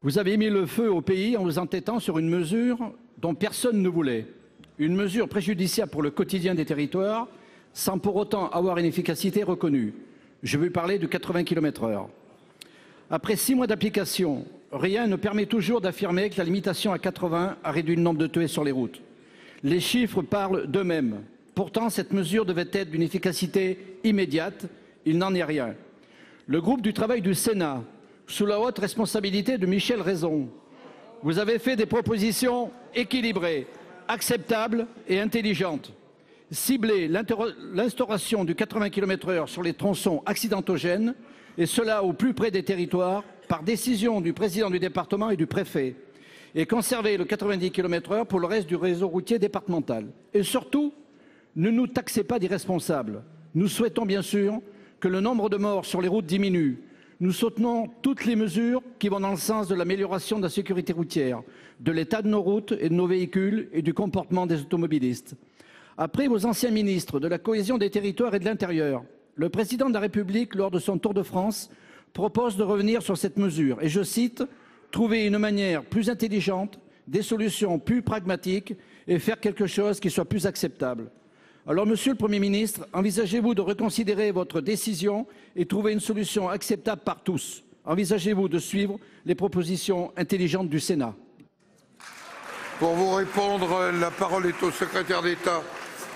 Vous avez mis le feu au pays en vous entêtant sur une mesure dont personne ne voulait. Une mesure préjudiciable pour le quotidien des territoires, sans pour autant avoir une efficacité reconnue. Je veux parler de 80 km/h. Après 6 mois d'application, rien ne permet toujours d'affirmer que la limitation à 80 a réduit le nombre de tués sur les routes. Les chiffres parlent d'eux-mêmes. Pourtant, cette mesure devait être d'une efficacité immédiate. Il n'en est rien. Le groupe du travail du Sénat, sous la haute responsabilité de Michel Raison, vous avez fait des propositions équilibrées, acceptables et intelligentes. Cibler l'instauration du 80 km/h sur les tronçons accidentogènes, et cela au plus près des territoires, par décision du président du département et du préfet, et conserver le 90 km/h pour le reste du réseau routier départemental. Et surtout, ne nous taxez pas d'irresponsables. Nous souhaitons bien sûr que le nombre de morts sur les routes diminue. Nous soutenons toutes les mesures qui vont dans le sens de l'amélioration de la sécurité routière, de l'état de nos routes et de nos véhicules et du comportement des automobilistes. Après vos anciens ministres de la cohésion des territoires et de l'intérieur, le président de la République, lors de son tour de France, propose de revenir sur cette mesure et, je cite, « trouver une manière plus intelligente, des solutions plus pragmatiques et faire quelque chose qui soit plus acceptable ». Alors, Monsieur le Premier ministre, envisagez-vous de reconsidérer votre décision et trouver une solution acceptable par tous? Envisagez-vous de suivre les propositions intelligentes du Sénat? Pour vous répondre, la parole est au secrétaire d'État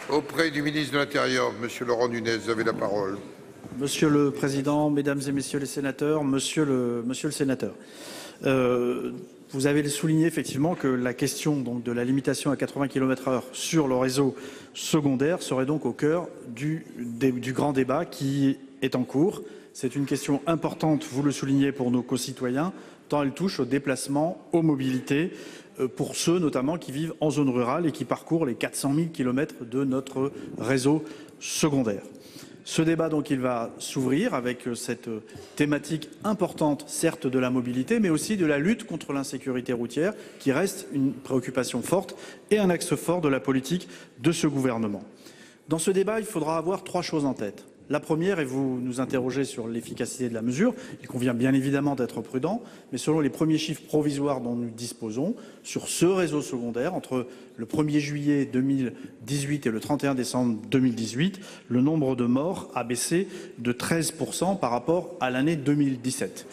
auprès du ministre de l'Intérieur, Monsieur Laurent Nunez. Vous avez la parole. Monsieur le Président, Mesdames et Messieurs les sénateurs, Monsieur le Sénateur, vous avez souligné effectivement que la question donc, de la limitation à 80 km/h sur le réseau secondaire serait donc au cœur du grand débat qui est en cours. C'est une question importante, vous le soulignez, pour nos concitoyens, tant elle touche aux déplacements, aux mobilités, pour ceux notamment qui vivent en zone rurale et qui parcourent les 400 000 km de notre réseau secondaire. Ce débat, donc, il va s'ouvrir avec cette thématique importante, certes de la mobilité, mais aussi de la lutte contre l'insécurité routière, qui reste une préoccupation forte et un axe fort de la politique de ce gouvernement. Dans ce débat, il faudra avoir 3 choses en tête. La première, et vous nous interrogez sur l'efficacité de la mesure, il convient bien évidemment d'être prudent, mais selon les premiers chiffres provisoires dont nous disposons, sur ce réseau secondaire, entre le 1er juillet 2018 et le 31 décembre 2018, le nombre de morts a baissé de 13% par rapport à l'année 2017.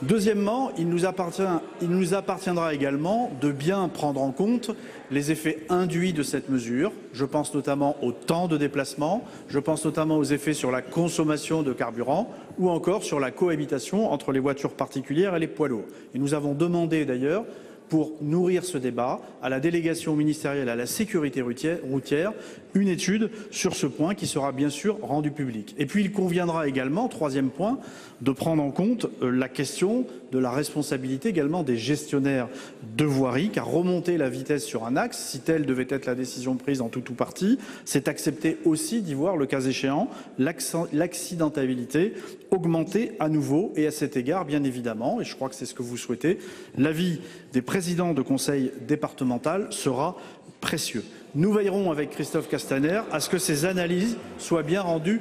Deuxièmement, il nous appartiendra également de bien prendre en compte les effets induits de cette mesure. Je pense notamment au temps de déplacement, je pense notamment aux effets sur la consommation de carburant ou encore sur la cohabitation entre les voitures particulières et les poids lourds. Et nous avons demandé d'ailleurs, pour nourrir ce débat, à la délégation ministérielle à la sécurité routière, une étude sur ce point qui sera bien sûr rendue publique. Et puis il conviendra également, 3e point, de prendre en compte la question de la responsabilité également des gestionnaires de voirie, car remonter la vitesse sur un axe, si telle devait être la décision prise en tout ou partie, c'est accepter aussi d'y voir, le cas échéant, l'accidentabilité augmenter à nouveau, et à cet égard, bien évidemment, et je crois que c'est ce que vous souhaitez, l'avis des présidents de conseil départemental sera précieux. Nous veillerons avec Christophe Castaner à ce que ces analyses soient bien rendues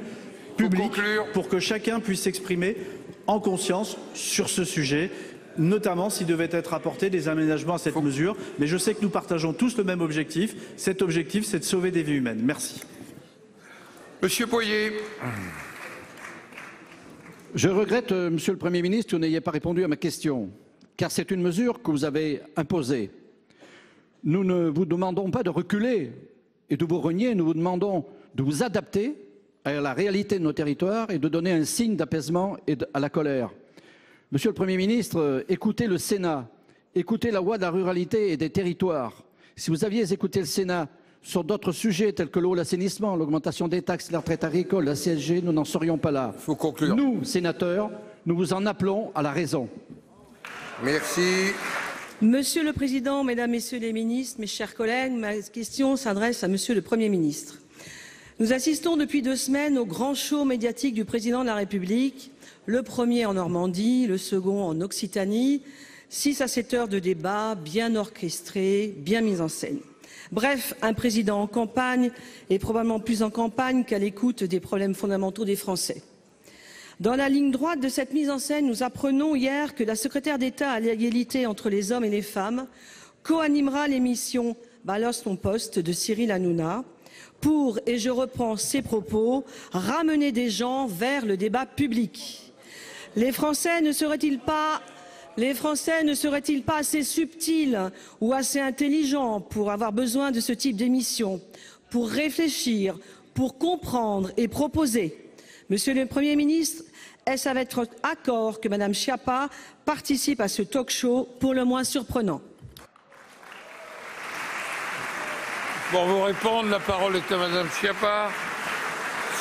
publiques pour que chacun puisse s'exprimer en conscience sur ce sujet, notamment s'il devait être apporté des aménagements à cette mesure. Mais je sais que nous partageons tous le même objectif. Cet objectif, c'est de sauver des vies humaines. Merci. Monsieur Boyer. Je regrette, Monsieur le Premier ministre, que vous n'ayez pas répondu à ma question, car c'est une mesure que vous avez imposée. Nous ne vous demandons pas de reculer et de vous renier, nous vous demandons de vous adapter à la réalité de nos territoires et de donner un signe d'apaisement et à la colère. Monsieur le Premier ministre, écoutez le Sénat, écoutez la voix de la ruralité et des territoires. Si vous aviez écouté le Sénat sur d'autres sujets tels que l'eau, l'assainissement, l'augmentation des taxes, la retraite agricole, la CSG, nous n'en serions pas là. Il faut conclure. Nous, sénateurs, nous vous en appelons à la raison. Merci. Monsieur le Président, Mesdames, Messieurs les ministres, mes chers collègues, ma question s'adresse à Monsieur le Premier ministre. Nous assistons depuis 2 semaines au grand show médiatique du Président de la République, le premier en Normandie, le second en Occitanie, 6 à 7 heures de débat bien orchestrés, bien mis en scène. Bref, un président en campagne et probablement plus en campagne qu'à l'écoute des problèmes fondamentaux des Français. Dans la ligne droite de cette mise en scène, nous apprenons hier que la secrétaire d'État à l'égalité entre les hommes et les femmes co-animera l'émission Balance ton poste de Cyril Hanouna pour, et je reprends ses propos, ramener des gens vers le débat public. Les Français ne seraient-ils pas assez subtils ou assez intelligents pour avoir besoin de ce type d'émission, pour réfléchir, pour comprendre et proposer? Monsieur le Premier ministre, est-ce avec votre accord que Madame Schiappa participe à ce talk-show pour le moins surprenant? Pour vous répondre, la parole est à Madame Schiappa,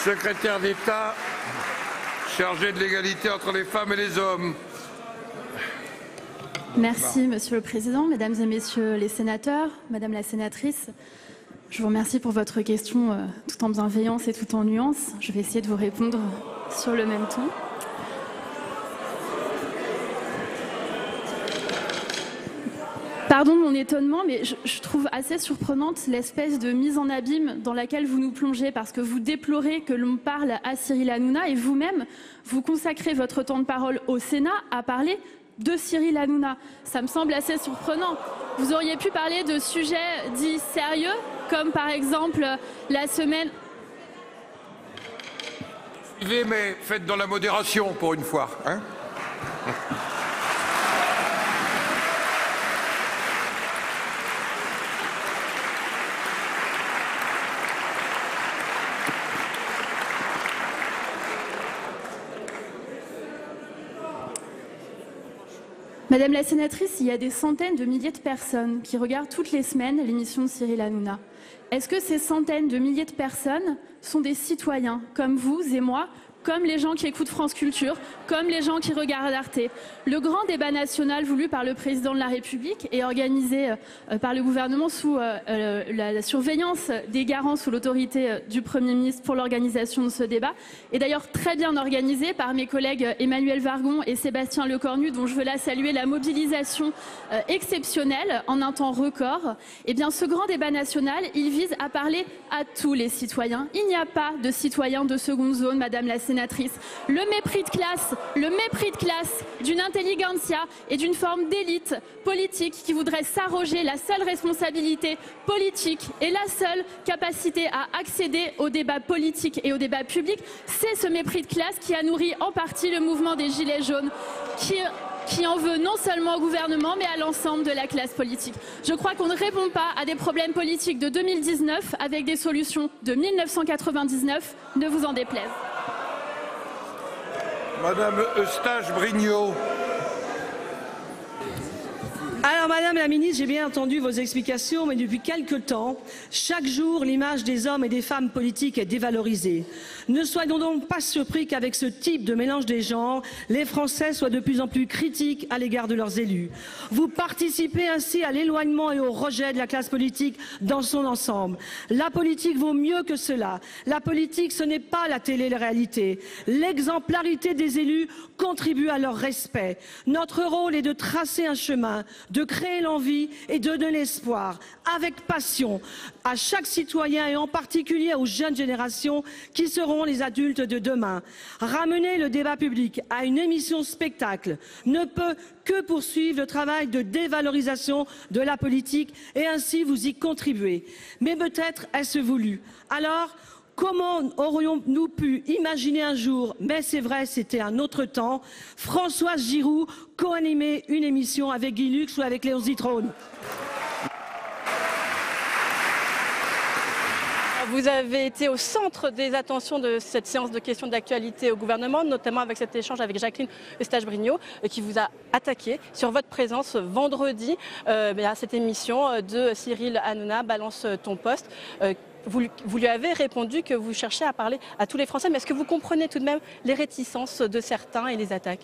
secrétaire d'État chargée de l'égalité entre les femmes et les hommes. Merci Monsieur le Président, Mesdames et Messieurs les sénateurs, Madame la sénatrice. Je vous remercie pour votre question tout en bienveillance et tout en nuance. Je vais essayer de vous répondre sur le même ton. Pardon de mon étonnement, mais je trouve assez surprenante l'espèce de mise en abîme dans laquelle vous nous plongez, parce que vous déplorez que l'on parle à Cyril Hanouna et vous-même, vous consacrez votre temps de parole au Sénat à parler de Cyril Hanouna. Ça me semble assez surprenant. Vous auriez pu parler de sujets dits sérieux, comme par exemple la semaine... Mais faites dans la modération pour une fois, hein. Madame la sénatrice, il y a des centaines de milliers de personnes qui regardent toutes les semaines l'émission de Cyril Hanouna. Est-ce que ces centaines de milliers de personnes sont des citoyens comme vous et moi, comme les gens qui écoutent France Culture, comme les gens qui regardent Arte? Le grand débat national voulu par le président de la République et organisé par le gouvernement sous la surveillance des garants, sous l'autorité du Premier ministre pour l'organisation de ce débat, est d'ailleurs très bien organisé par mes collègues Emmanuel Vargon et Sébastien Lecornu, dont je veux là saluer la mobilisation exceptionnelle en un temps record. Eh bien, ce grand débat national, il vise à parler à tous les citoyens. Il n'y a pas de citoyens de seconde zone, Madame la sénatrice. Le mépris de classe d'une intelligentsia et d'une forme d'élite politique qui voudrait s'arroger la seule responsabilité politique et la seule capacité à accéder au débat politique et au débat public, c'est ce mépris de classe qui a nourri en partie le mouvement des Gilets jaunes, qui en veut non seulement au gouvernement, mais à l'ensemble de la classe politique. Je crois qu'on ne répond pas à des problèmes politiques de 2019 avec des solutions de 1999, ne vous en déplaise. Madame Eustache-Brinio. Alors, Madame la Ministre, j'ai bien entendu vos explications, mais depuis quelque temps, chaque jour, l'image des hommes et des femmes politiques est dévalorisée. Ne soyons donc pas surpris qu'avec ce type de mélange des genres, les Français soient de plus en plus critiques à l'égard de leurs élus. Vous participez ainsi à l'éloignement et au rejet de la classe politique dans son ensemble. La politique vaut mieux que cela. La politique, ce n'est pas la télé-réalité. L'exemplarité des élus contribue à leur respect. Notre rôle est de tracer un chemin, de créer l'envie et de donner l'espoir, avec passion, à chaque citoyen et en particulier aux jeunes générations qui seront les adultes de demain. Ramener le débat public à une émission spectacle ne peut que poursuivre le travail de dévalorisation de la politique et ainsi vous y contribuer. Mais peut-être est-ce voulu. Alors, comment aurions-nous pu imaginer un jour, mais c'est vrai, c'était un autre temps, Françoise Giroud co-animer une émission avec Guy Lux ou avec Léon Zitrone? Vous avez été au centre des attentions de cette séance de questions d'actualité au gouvernement, notamment avec cet échange avec Jacqueline Eustache-Brinio, qui vous a attaqué sur votre présence vendredi à cette émission de Cyril Hanouna, Balance ton poste. Vous lui avez répondu que vous cherchez à parler à tous les Français, mais est-ce que vous comprenez tout de même les réticences de certains et les attaques?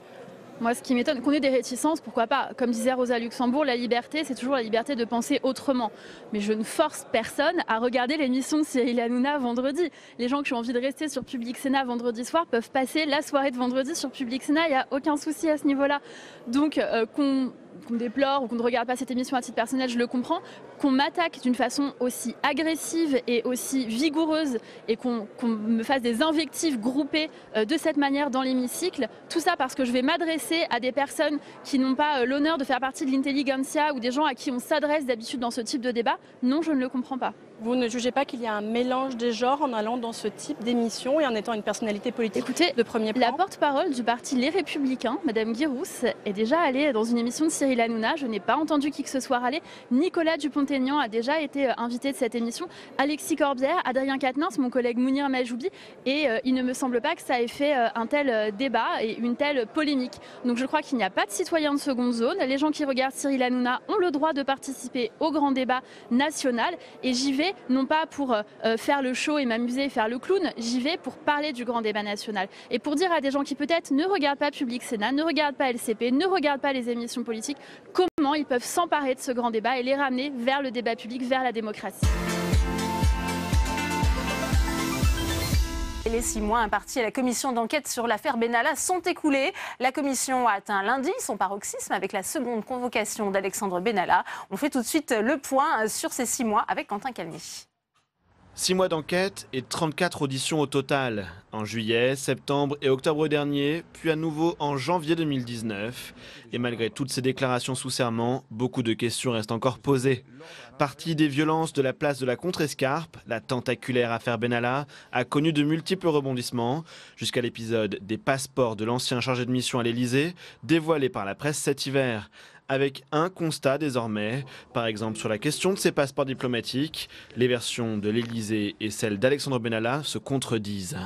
Moi, ce qui m'étonne, qu'on ait des réticences, pourquoi pas? Comme disait Rosa Luxembourg, la liberté, c'est toujours la liberté de penser autrement. Mais je ne force personne à regarder l'émission de Cyril Hanouna vendredi. Les gens qui ont envie de rester sur Public Sénat vendredi soir peuvent passer la soirée de vendredi sur Public Sénat, il n'y a aucun souci à ce niveau-là. Donc, qu'on me déplore ou qu'on ne regarde pas cette émission à titre personnel, je le comprends. Qu'on m'attaque d'une façon aussi agressive et aussi vigoureuse et qu'on me fasse des invectives groupées de cette manière dans l'hémicycle, tout ça parce que je vais m'adresser à des personnes qui n'ont pas l'honneur de faire partie de l'intelligentsia ou des gens à qui on s'adresse d'habitude dans ce type de débat, non, je ne le comprends pas. Vous ne jugez pas qu'il y a un mélange des genres en allant dans ce type d'émission et en étant une personnalité politique de premier plan? La porte-parole du parti Les Républicains, Madame Guirousse, est déjà allée dans une émission de Cyril Hanouna. Je n'ai pas entendu qui que ce soit aller. Nicolas Dupont-Aignan a déjà été invité de cette émission. Alexis Corbière, Adrien Quatennens, mon collègue Mounir Majoubi. Et il ne me semble pas que ça ait fait un tel débat et une telle polémique. Donc je crois qu'il n'y a pas de citoyens de seconde zone. Les gens qui regardent Cyril Hanouna ont le droit de participer au grand débat national. Et j'y vais non pas pour faire le show et m'amuser et faire le clown, j'y vais pour parler du grand débat national. Et pour dire à des gens qui peut-être ne regardent pas Public Sénat, ne regardent pas LCP, ne regardent pas les émissions politiques, comment ils peuvent s'emparer de ce grand débat et les ramener vers le débat public, vers la démocratie. Les 6 mois impartis à la commission d'enquête sur l'affaire Benalla sont écoulés. La commission a atteint lundi son paroxysme avec la seconde convocation d'Alexandre Benalla. On fait tout de suite le point sur ces 6 mois avec Quentin Calmy. 6 mois d'enquête et 34 auditions au total. En juillet, septembre et octobre dernier, puis à nouveau en janvier 2019. Et malgré toutes ces déclarations sous serment, beaucoup de questions restent encore posées. Partie des violences de la place de la Contrescarpe, la tentaculaire affaire Benalla a connu de multiples rebondissements, jusqu'à l'épisode des passeports de l'ancien chargé de mission à l'Élysée, dévoilé par la presse cet hiver. Avec un constat désormais, par exemple sur la question de ses passeports diplomatiques, les versions de l'Élysée et celles d'Alexandre Benalla se contredisent.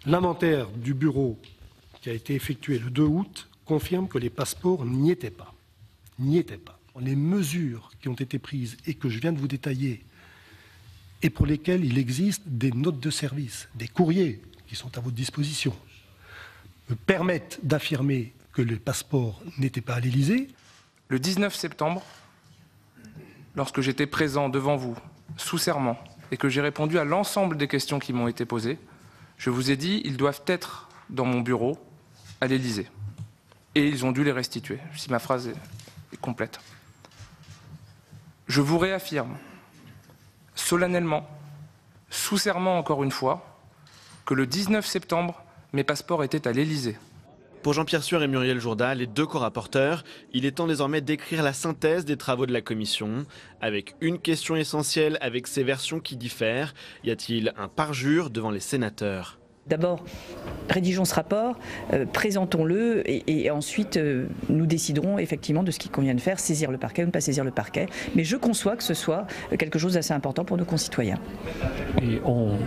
L'inventaire du bureau qui a été effectué le 2 août confirme que les passeports n'y étaient pas. N'y étaient pas. Les mesures qui ont été prises et que je viens de vous détailler et pour lesquelles il existe des notes de service, des courriers qui sont à votre disposition, me permettent d'affirmer que les passeports n'étaient pas à l'Élysée. Le 19 septembre, lorsque j'étais présent devant vous, sous serment, et que j'ai répondu à l'ensemble des questions qui m'ont été posées, je vous ai dit ils doivent être dans mon bureau à l'Élysée. Et ils ont dû les restituer, si ma phrase est complète. Je vous réaffirme, solennellement, sous serment encore une fois, que le 19 septembre, mes passeports étaient à l'Élysée. Pour Jean-Pierre Sueur et Muriel Jourda, les deux co-rapporteurs, il est temps désormais d'écrire la synthèse des travaux de la commission, avec une question essentielle avec ces versions qui diffèrent. Y a-t-il un parjure devant les sénateurs ? D'abord, rédigeons ce rapport, présentons-le et ensuite nous déciderons effectivement de ce qu'il convient de faire, saisir le parquet ou ne pas saisir le parquet. Mais je conçois que ce soit quelque chose d'assez important pour nos concitoyens. Et on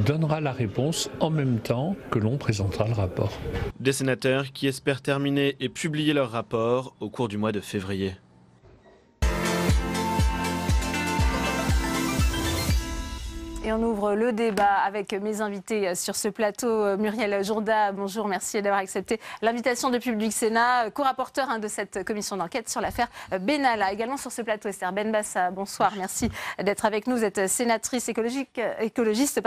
donnera la réponse en même temps que l'on présentera le rapport. Des sénateurs qui espèrent terminer et publier leur rapport au cours du mois de février. Et on ouvre le débat avec mes invités sur ce plateau. Muriel Jourda, bonjour, merci d'avoir accepté l'invitation de Public Sénat, co-rapporteur de cette commission d'enquête sur l'affaire Benalla. Également sur ce plateau, Esther Benbassa, bonsoir, merci d'être avec nous. Vous êtes sénatrice écologiste,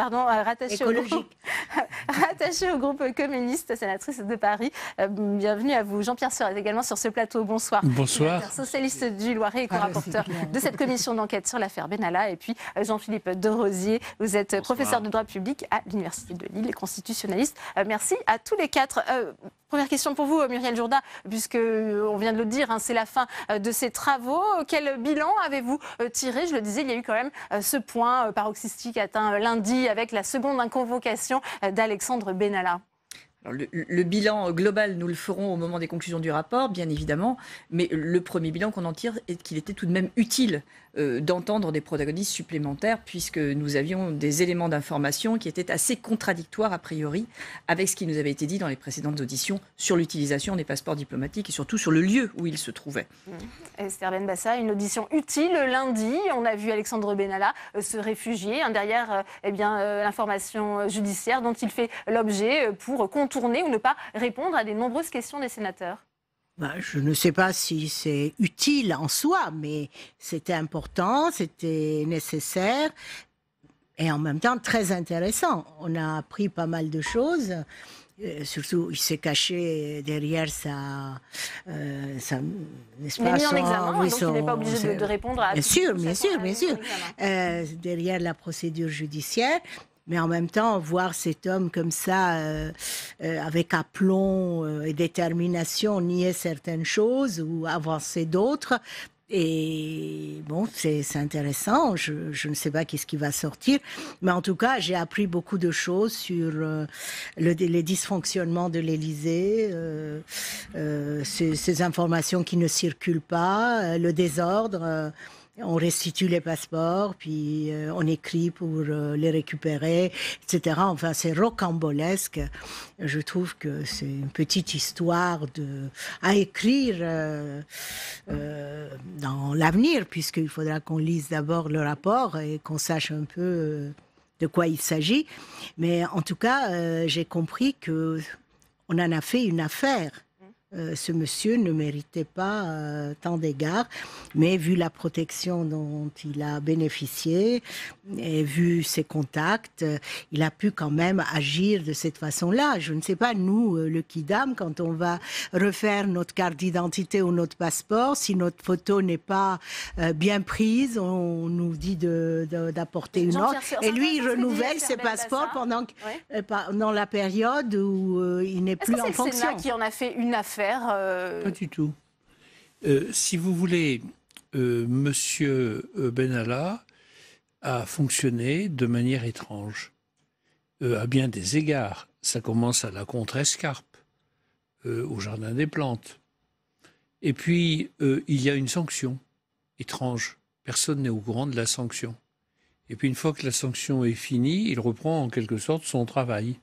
rattachée au groupe communiste, sénatrice de Paris. Bienvenue à vous. Jean-Pierre Sueur est également sur ce plateau, bonsoir. Bonsoir. Socialiste du Loiret et co-rapporteur de cette commission d'enquête sur l'affaire Benalla. Et puis Jean-Philippe Derosier. Vous êtes Bonsoir. Professeur de droit public à l'Université de Lille et constitutionnaliste. Merci à tous les quatre. Première question pour vous, Muriel Jourda, puisqu'on vient de le dire, c'est la fin de ces travaux. Quel bilan avez-vous tiré ? Je le disais, il y a eu quand même ce point paroxystique atteint lundi avec la seconde inconvocation d'Alexandre Benalla. Alors le bilan global, nous le ferons au moment des conclusions du rapport, bien évidemment, mais le premier bilan qu'on en tire est qu'il était tout de même utile d'entendre des protagonistes supplémentaires, puisque nous avions des éléments d'information qui étaient assez contradictoires a priori avec ce qui nous avait été dit dans les précédentes auditions sur l'utilisation des passeports diplomatiques et surtout sur le lieu où ils se trouvaient. Esther Benbassa, une audition utile lundi. On a vu Alexandre Benalla se réfugier derrière l'information judiciaire dont il fait l'objet pour contourner ou ne pas répondre à des nombreuses questions des sénateurs. Je ne sais pas si c'est utile en soi, mais c'était important, c'était nécessaire et en même temps très intéressant. On a appris pas mal de choses surtout, il s'est caché derrière sa n'est-ce Il est pas, mis en examen, oui, donc il n'est pas obligé de répondre à... Bien sûr, derrière la procédure judiciaire. Mais en même temps, voir cet homme comme ça, avec aplomb et détermination, nier certaines choses ou avancer d'autres, et bon, c'est intéressant. Je ne sais pas qu'est-ce qui va sortir, mais en tout cas, j'ai appris beaucoup de choses sur les dysfonctionnements de l'Élysée, ces informations qui ne circulent pas, le désordre. On restitue les passeports, puis on écrit pour les récupérer, etc. Enfin, c'est rocambolesque. Je trouve que c'est une petite histoire à écrire dans l'avenir, puisqu'il faudra qu'on lise d'abord le rapport et qu'on sache un peu de quoi il s'agit. Mais en tout cas, j'ai compris qu'on en a fait une affaire. Ce monsieur ne méritait pas tant d'égards, mais vu la protection dont il a bénéficié et vu ses contacts, il a pu quand même agir de cette façon-là. Je ne sais pas, nous, le Kidam, quand on va refaire notre carte d'identité ou notre passeport, si notre photo n'est pas bien prise, on nous dit d'apporter une autre. Et lui, il renouvelle ses passeports pendant la période où il n'est plus en fonction. Est-ce que c'est le Sénat qui en a fait une affaire? Pas du tout. Si vous voulez, Monsieur Benalla a fonctionné de manière étrange. À bien des égards. Ça commence à la Contrescarpe, au Jardin des Plantes. Et puis, il y a une sanction étrange. Personne n'est au courant de la sanction. Et puis, une fois que la sanction est finie, il reprend en quelque sorte son travail.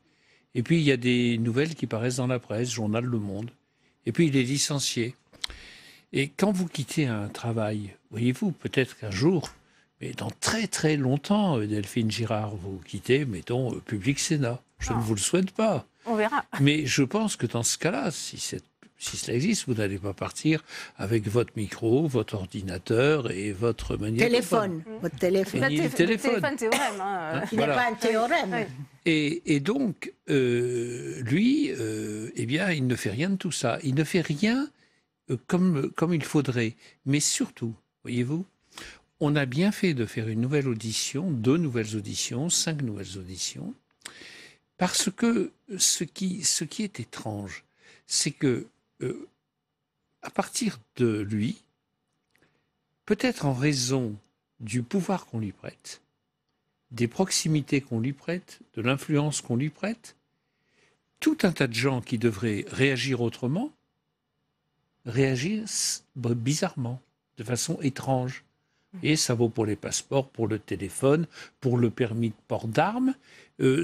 Et puis, il y a des nouvelles qui paraissent dans la presse, Journal Le Monde. Et puis, il est licencié. Et quand vous quittez un travail, voyez-vous, peut-être qu'un jour, mais dans très très longtemps, Delphine Girard, vous quittez, mettons, Public Sénat. Je ne vous le souhaite pas. On verra. Mais je pense que dans ce cas-là, si cela existe, vous n'allez pas partir avec votre micro, votre ordinateur et votre magnétophone. Votre téléphone. Le téléphone théorème. Il n'est pas un théorème. Oui. Et donc, lui, eh bien, il ne fait rien de tout ça. Il ne fait rien comme il faudrait. Mais surtout, voyez-vous, on a bien fait de faire une nouvelle audition, 2 nouvelles auditions, 5 nouvelles auditions, parce que ce qui est étrange, c'est que à partir de lui, peut-être en raison du pouvoir qu'on lui prête, des proximités qu'on lui prête, de l'influence qu'on lui prête, tout un tas de gens qui devraient réagir autrement réagissent bizarrement, de façon étrange. Et ça vaut pour les passeports, pour le téléphone, pour le permis de port d'armes,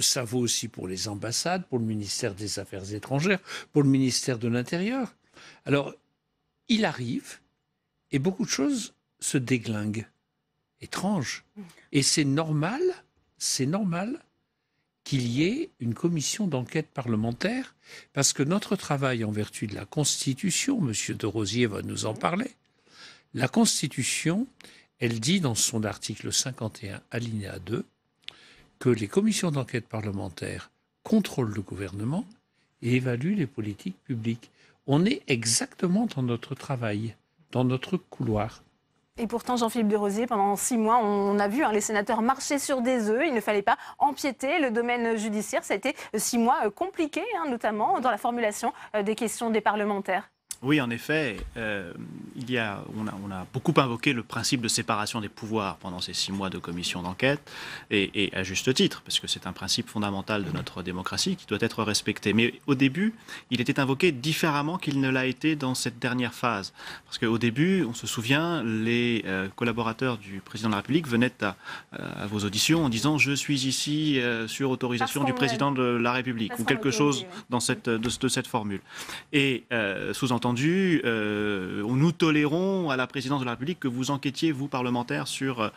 ça vaut aussi pour les ambassades, pour le ministère des Affaires étrangères, pour le ministère de l'Intérieur. Alors, il arrive et beaucoup de choses se déglinguent. Étrange. Et c'est normal qu'il y ait une commission d'enquête parlementaire, parce que notre travail en vertu de la Constitution, M. de Rosier va nous en parler, la Constitution, elle dit dans son article 51, alinéa 2, que les commissions d'enquête parlementaires contrôlent le gouvernement et évaluent les politiques publiques. On est exactement dans notre travail, dans notre couloir. Et pourtant, Jean-Philippe de Rosier, pendant 6 mois, on a vu les sénateurs marcher sur des œufs. Il ne fallait pas empiéter le domaine judiciaire. Ça a été 6 mois compliqués, notamment dans la formulation des questions des parlementaires. Oui, en effet, on a beaucoup invoqué le principe de séparation des pouvoirs pendant ces 6 mois de commission d'enquête, et à juste titre, parce que c'est un principe fondamental de notre démocratie qui doit être respecté. Mais au début, il était invoqué différemment qu'il ne l'a été dans cette dernière phase. Parce qu'au début, on se souvient, les collaborateurs du président de la République venaient à vos auditions en disant « je suis ici sur autorisation du président de la République » ou quelque chose dans de cette formule. Et sous-entendu, nous tolérons à la présidence de la République que vous enquêtiez, vous, parlementaires, sur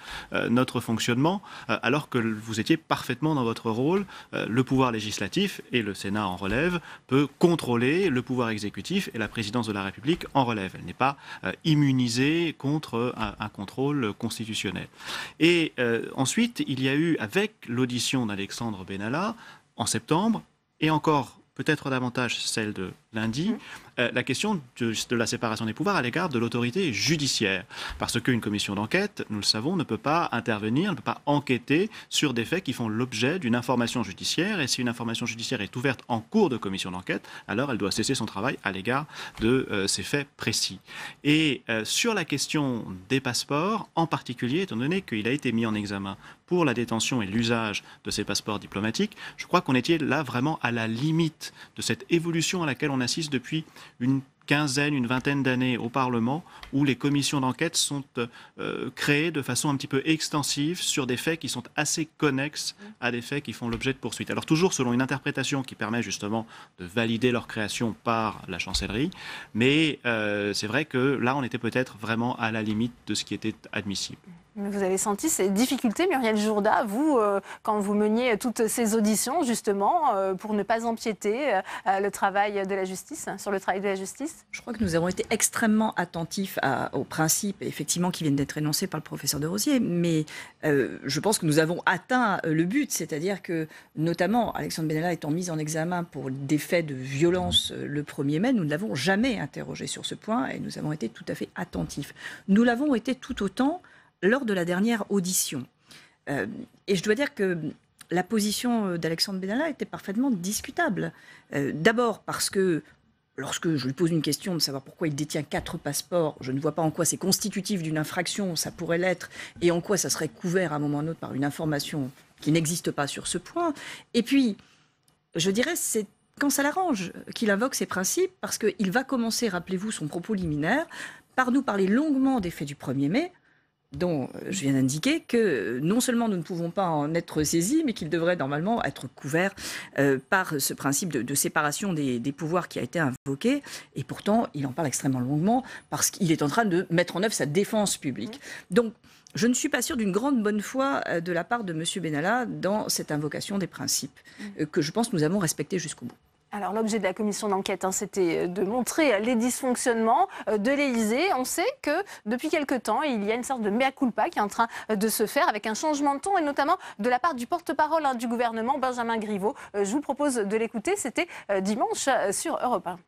notre fonctionnement, alors que vous étiez parfaitement dans votre rôle. Le pouvoir législatif, et le Sénat en relève, peut contrôler le pouvoir exécutif, et la présidence de la République en relève. Elle n'est pas immunisée contre un contrôle constitutionnel. Et ensuite, il y a eu, avec l'audition d'Alexandre Benalla, en septembre, et encore peut-être davantage celle de lundi, la question de la séparation des pouvoirs à l'égard de l'autorité judiciaire. Parce qu'une commission d'enquête, nous le savons, ne peut pas intervenir, ne peut pas enquêter sur des faits qui font l'objet d'une information judiciaire. Et si une information judiciaire est ouverte en cours de commission d'enquête, alors elle doit cesser son travail à l'égard de ces faits précis. Et sur la question des passeports, en particulier, étant donné qu'il a été mis en examen pour la détention et l'usage de ces passeports diplomatiques, je crois qu'on était là vraiment à la limite de cette évolution à laquelle on assiste depuis une vingtaine d'années au Parlement, où les commissions d'enquête sont créées de façon un petit peu extensive sur des faits qui sont assez connexes à des faits qui font l'objet de poursuites. Alors toujours selon une interprétation qui permet justement de valider leur création par la chancellerie, mais c'est vrai que là on était peut-être vraiment à la limite de ce qui était admissible. Vous avez senti ces difficultés, Muriel Jourda, vous, quand vous meniez toutes ces auditions, justement, pour ne pas empiéter le travail de la justice, sur le travail de la justice? Je crois que nous avons été extrêmement attentifs aux principes, effectivement, qui viennent d'être énoncés par le professeur de Rosier, mais je pense que nous avons atteint le but, c'est-à-dire que, notamment, Alexandre Benalla étant mis en examen pour des faits de violence le 1er mai, nous ne l'avons jamais interrogé sur ce point et nous avons été tout à fait attentifs. Nous l'avons été tout autant lors de la dernière audition. Et je dois dire que la position d'Alexandre Benalla était parfaitement discutable. D'abord parce que lorsque je lui pose une question de savoir pourquoi il détient 4 passeports, je ne vois pas en quoi c'est constitutif d'une infraction, ça pourrait l'être, et en quoi ça serait couvert à un moment ou à un autre par une information qui n'existe pas sur ce point. Et puis, je dirais, c'est quand ça l'arrange qu'il invoque ces principes, parce qu'il va commencer, rappelez-vous, son propos liminaire, par nous parler longuement des faits du 1er mai, dont je viens d'indiquer que non seulement nous ne pouvons pas en être saisis, mais qu'il devrait normalement être couvert par ce principe de séparation des pouvoirs qui a été invoqué. Et pourtant, il en parle extrêmement longuement parce qu'il est en train de mettre en œuvre sa défense publique. Donc, je ne suis pas sûre d'une grande bonne foi de la part de M. Benalla dans cette invocation des principes que je pense que nous avons respectés jusqu'au bout. Alors l'objet de la commission d'enquête, c'était de montrer les dysfonctionnements de l'Élysée. On sait que depuis quelque temps, il y a une sorte de mea culpa qui est en train de se faire avec un changement de ton et notamment de la part du porte-parole du gouvernement, Benjamin Griveaux. Je vous propose de l'écouter, c'était dimanche sur Europe 1.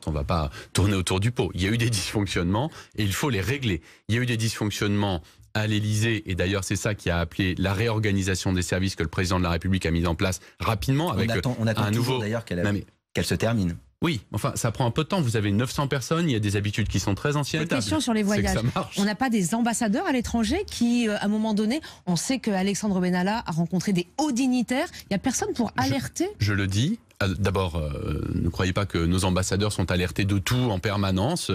On ne va pas tourner autour du pot. Il y a eu des dysfonctionnements et il faut les régler. Il y a eu des dysfonctionnements à l'Élysée, et d'ailleurs c'est ça qui a appelé la réorganisation des services que le président de la République a mis en place rapidement avec on attend un nouveau... d'ailleurs qu'elle se termine. Oui, enfin ça prend un peu de temps, vous avez 900 personnes, il y a des habitudes qui sont très anciennes. Une question sur les voyages. On n'a pas des ambassadeurs à l'étranger qui, à un moment donné, on sait que Alexandre Benalla a rencontré des hauts dignitaires, il n'y a personne pour alerter? Je le dis. D'abord, ne croyez pas que nos ambassadeurs sont alertés de tout en permanence.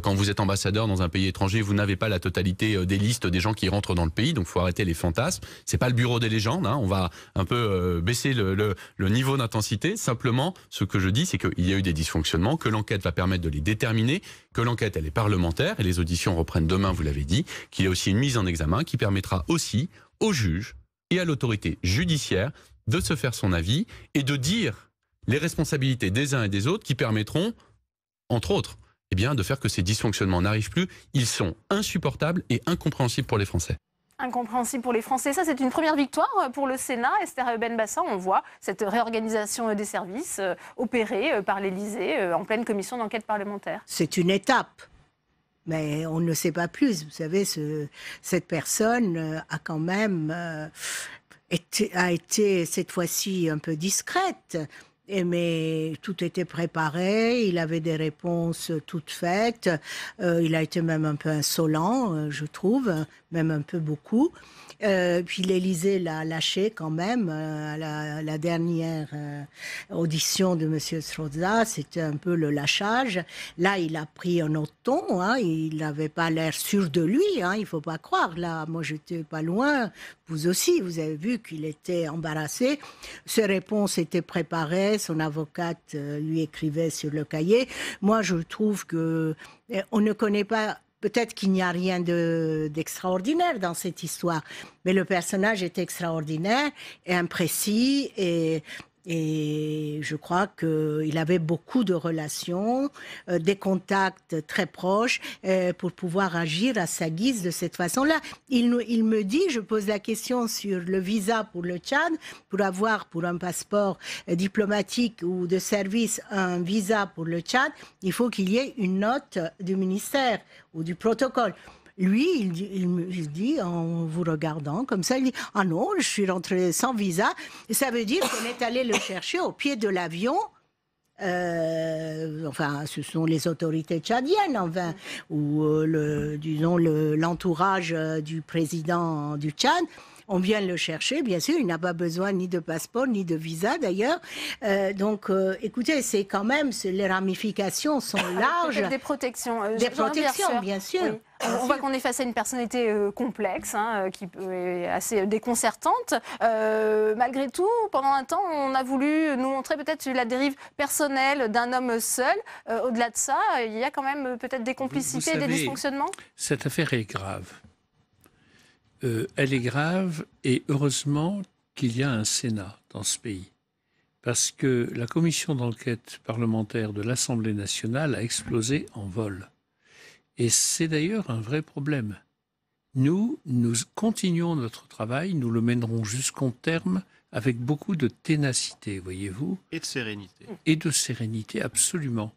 Quand vous êtes ambassadeur dans un pays étranger, vous n'avez pas la totalité des listes des gens qui rentrent dans le pays, donc il faut arrêter les fantasmes. C'est pas le bureau des légendes, hein. On va un peu baisser le niveau d'intensité. Simplement, ce que je dis, c'est qu'il y a eu des dysfonctionnements, que l'enquête va permettre de les déterminer, que l'enquête elle est parlementaire et les auditions reprennent demain, vous l'avez dit, qu'il y a aussi une mise en examen qui permettra aussi aux juges et à l'autorité judiciaire de se faire son avis et de dire les responsabilités des uns et des autres qui permettront, entre autres, de faire que ces dysfonctionnements n'arrivent plus. Ils sont insupportables et incompréhensibles pour les Français. Incompréhensible pour les Français. Ça, c'est une première victoire pour le Sénat. Esther Benbassa, on voit cette réorganisation des services opérée par l'Élysée en pleine commission d'enquête parlementaire. C'est une étape. Mais on ne sait pas plus. Vous savez, cette personne a quand même... a été cette fois-ci un peu discrète, mais tout était préparé, il avait des réponses toutes faites, il a été même un peu insolent, je trouve, même un peu beaucoup. Puis l'Élysée l'a lâché quand même. La dernière audition de M. Stroza, c'était un peu le lâchage. Là, il a pris un autre ton. Hein. Il n'avait pas l'air sûr de lui. Hein. Il ne faut pas croire. Là, moi, j'étais pas loin. Vous aussi, vous avez vu qu'il était embarrassé. Ses réponses étaient préparées. Son avocate lui écrivait sur le cahier. Moi, je trouve que on ne connaît pas... Peut-être qu'il n'y a rien d'extraordinaire dans cette histoire, mais le personnage est extraordinaire et imprécis et Et je crois qu'il avait beaucoup de relations, des contacts très proches pour pouvoir agir à sa guise de cette façon-là. Il me dit, je pose la question sur le visa pour le Tchad, pour avoir pour un passeport diplomatique ou de service un visa pour le Tchad, il faut qu'il y ait une note du ministère ou du protocole. Lui, il dit, en vous regardant comme ça, il dit « Ah non, je suis rentré sans visa ». Et ça veut dire qu'on est allé le chercher au pied de l'avion. Enfin, ce sont les autorités tchadiennes, enfin, ou disons l'entourage du président du Tchad. On vient le chercher, bien sûr, il n'a pas besoin ni de passeport, ni de visa d'ailleurs. Donc, écoutez, c'est quand même, les ramifications sont larges. Peut-être des protections. Des protections, bien sûr. Oui. On voit qu'on est face à une personnalité complexe, qui est assez déconcertante. Malgré tout, pendant un temps, on a voulu nous montrer peut-être la dérive personnelle d'un homme seul. Au-delà de ça, il y a quand même peut-être des complicités, des dysfonctionnements. Cette affaire est grave. Elle est grave et heureusement qu'il y a un Sénat dans ce pays. Parce que la commission d'enquête parlementaire de l'Assemblée nationale a explosé en vol. Et c'est d'ailleurs un vrai problème. Nous continuons notre travail, nous le mènerons jusqu'au terme avec beaucoup de ténacité, voyez-vous. Et de sérénité. Et de sérénité, absolument.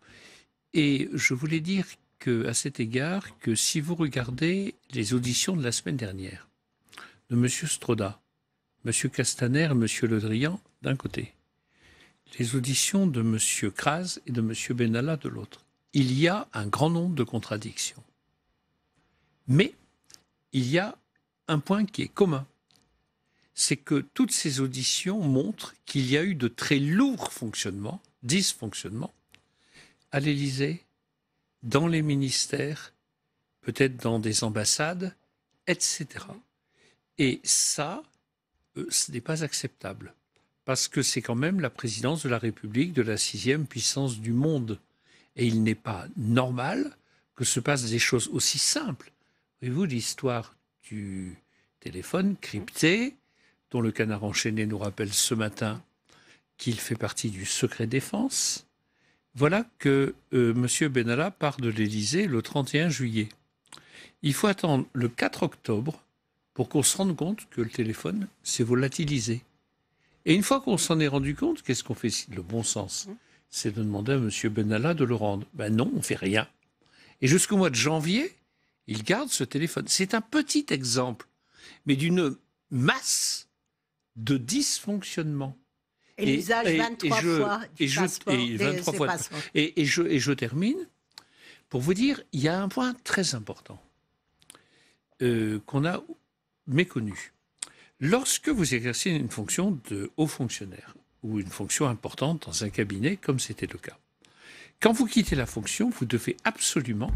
Et je voulais dire à cet égard que si vous regardez les auditions de la semaine dernière, de M. Stroda, M. Castaner et M. Le Drian d'un côté, les auditions de M. Kras et de M. Benalla de l'autre, il y a un grand nombre de contradictions. Mais il y a un point qui est commun, c'est que toutes ces auditions montrent qu'il y a eu de très lourds dysfonctionnements à l'Élysée, dans les ministères, peut-être dans des ambassades, etc. Et ça, ce n'est pas acceptable, parce que c'est quand même la présidence de la République de la 6e puissance du monde. Et il n'est pas normal que se passent des choses aussi simples. Voyez-vous l'histoire du téléphone crypté, dont le Canard enchaîné nous rappelle ce matin qu'il fait partie du secret défense. Voilà que M. Benalla part de l'Élysée le 31 juillet. Il faut attendre le 4 octobre pour qu'on se rende compte que le téléphone s'est volatilisé. Et une fois qu'on s'en est rendu compte, qu'est-ce qu'on fait? Le bon sens, c'est de demander à M. Benalla de le rendre. Ben non, on ne fait rien. Et jusqu'au mois de janvier, il garde ce téléphone. C'est un petit exemple, mais d'une masse de dysfonctionnement. Et l'usage 23 fois du passeport. Et je termine pour vous dire, il y a un point très important qu'on a méconnu. Lorsque vous exercez une fonction de haut fonctionnaire ou une fonction importante dans un cabinet, comme c'était le cas, quand vous quittez la fonction, vous devez absolument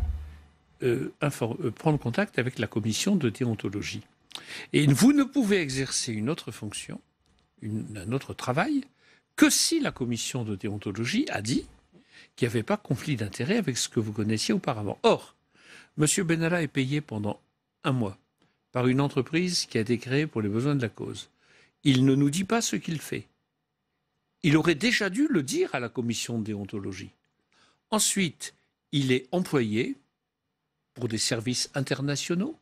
prendre contact avec la commission de déontologie. Et vous ne pouvez exercer une autre fonction, un autre travail, que si la commission de déontologie a dit qu'il n'y avait pas conflit d'intérêt avec ce que vous connaissiez auparavant. Or, M. Benalla est payé pendant 1 mois par une entreprise qui a été créée pour les besoins de la cause. Il ne nous dit pas ce qu'il fait. Il aurait déjà dû le dire à la commission de déontologie. Ensuite, il est employé pour des services internationaux.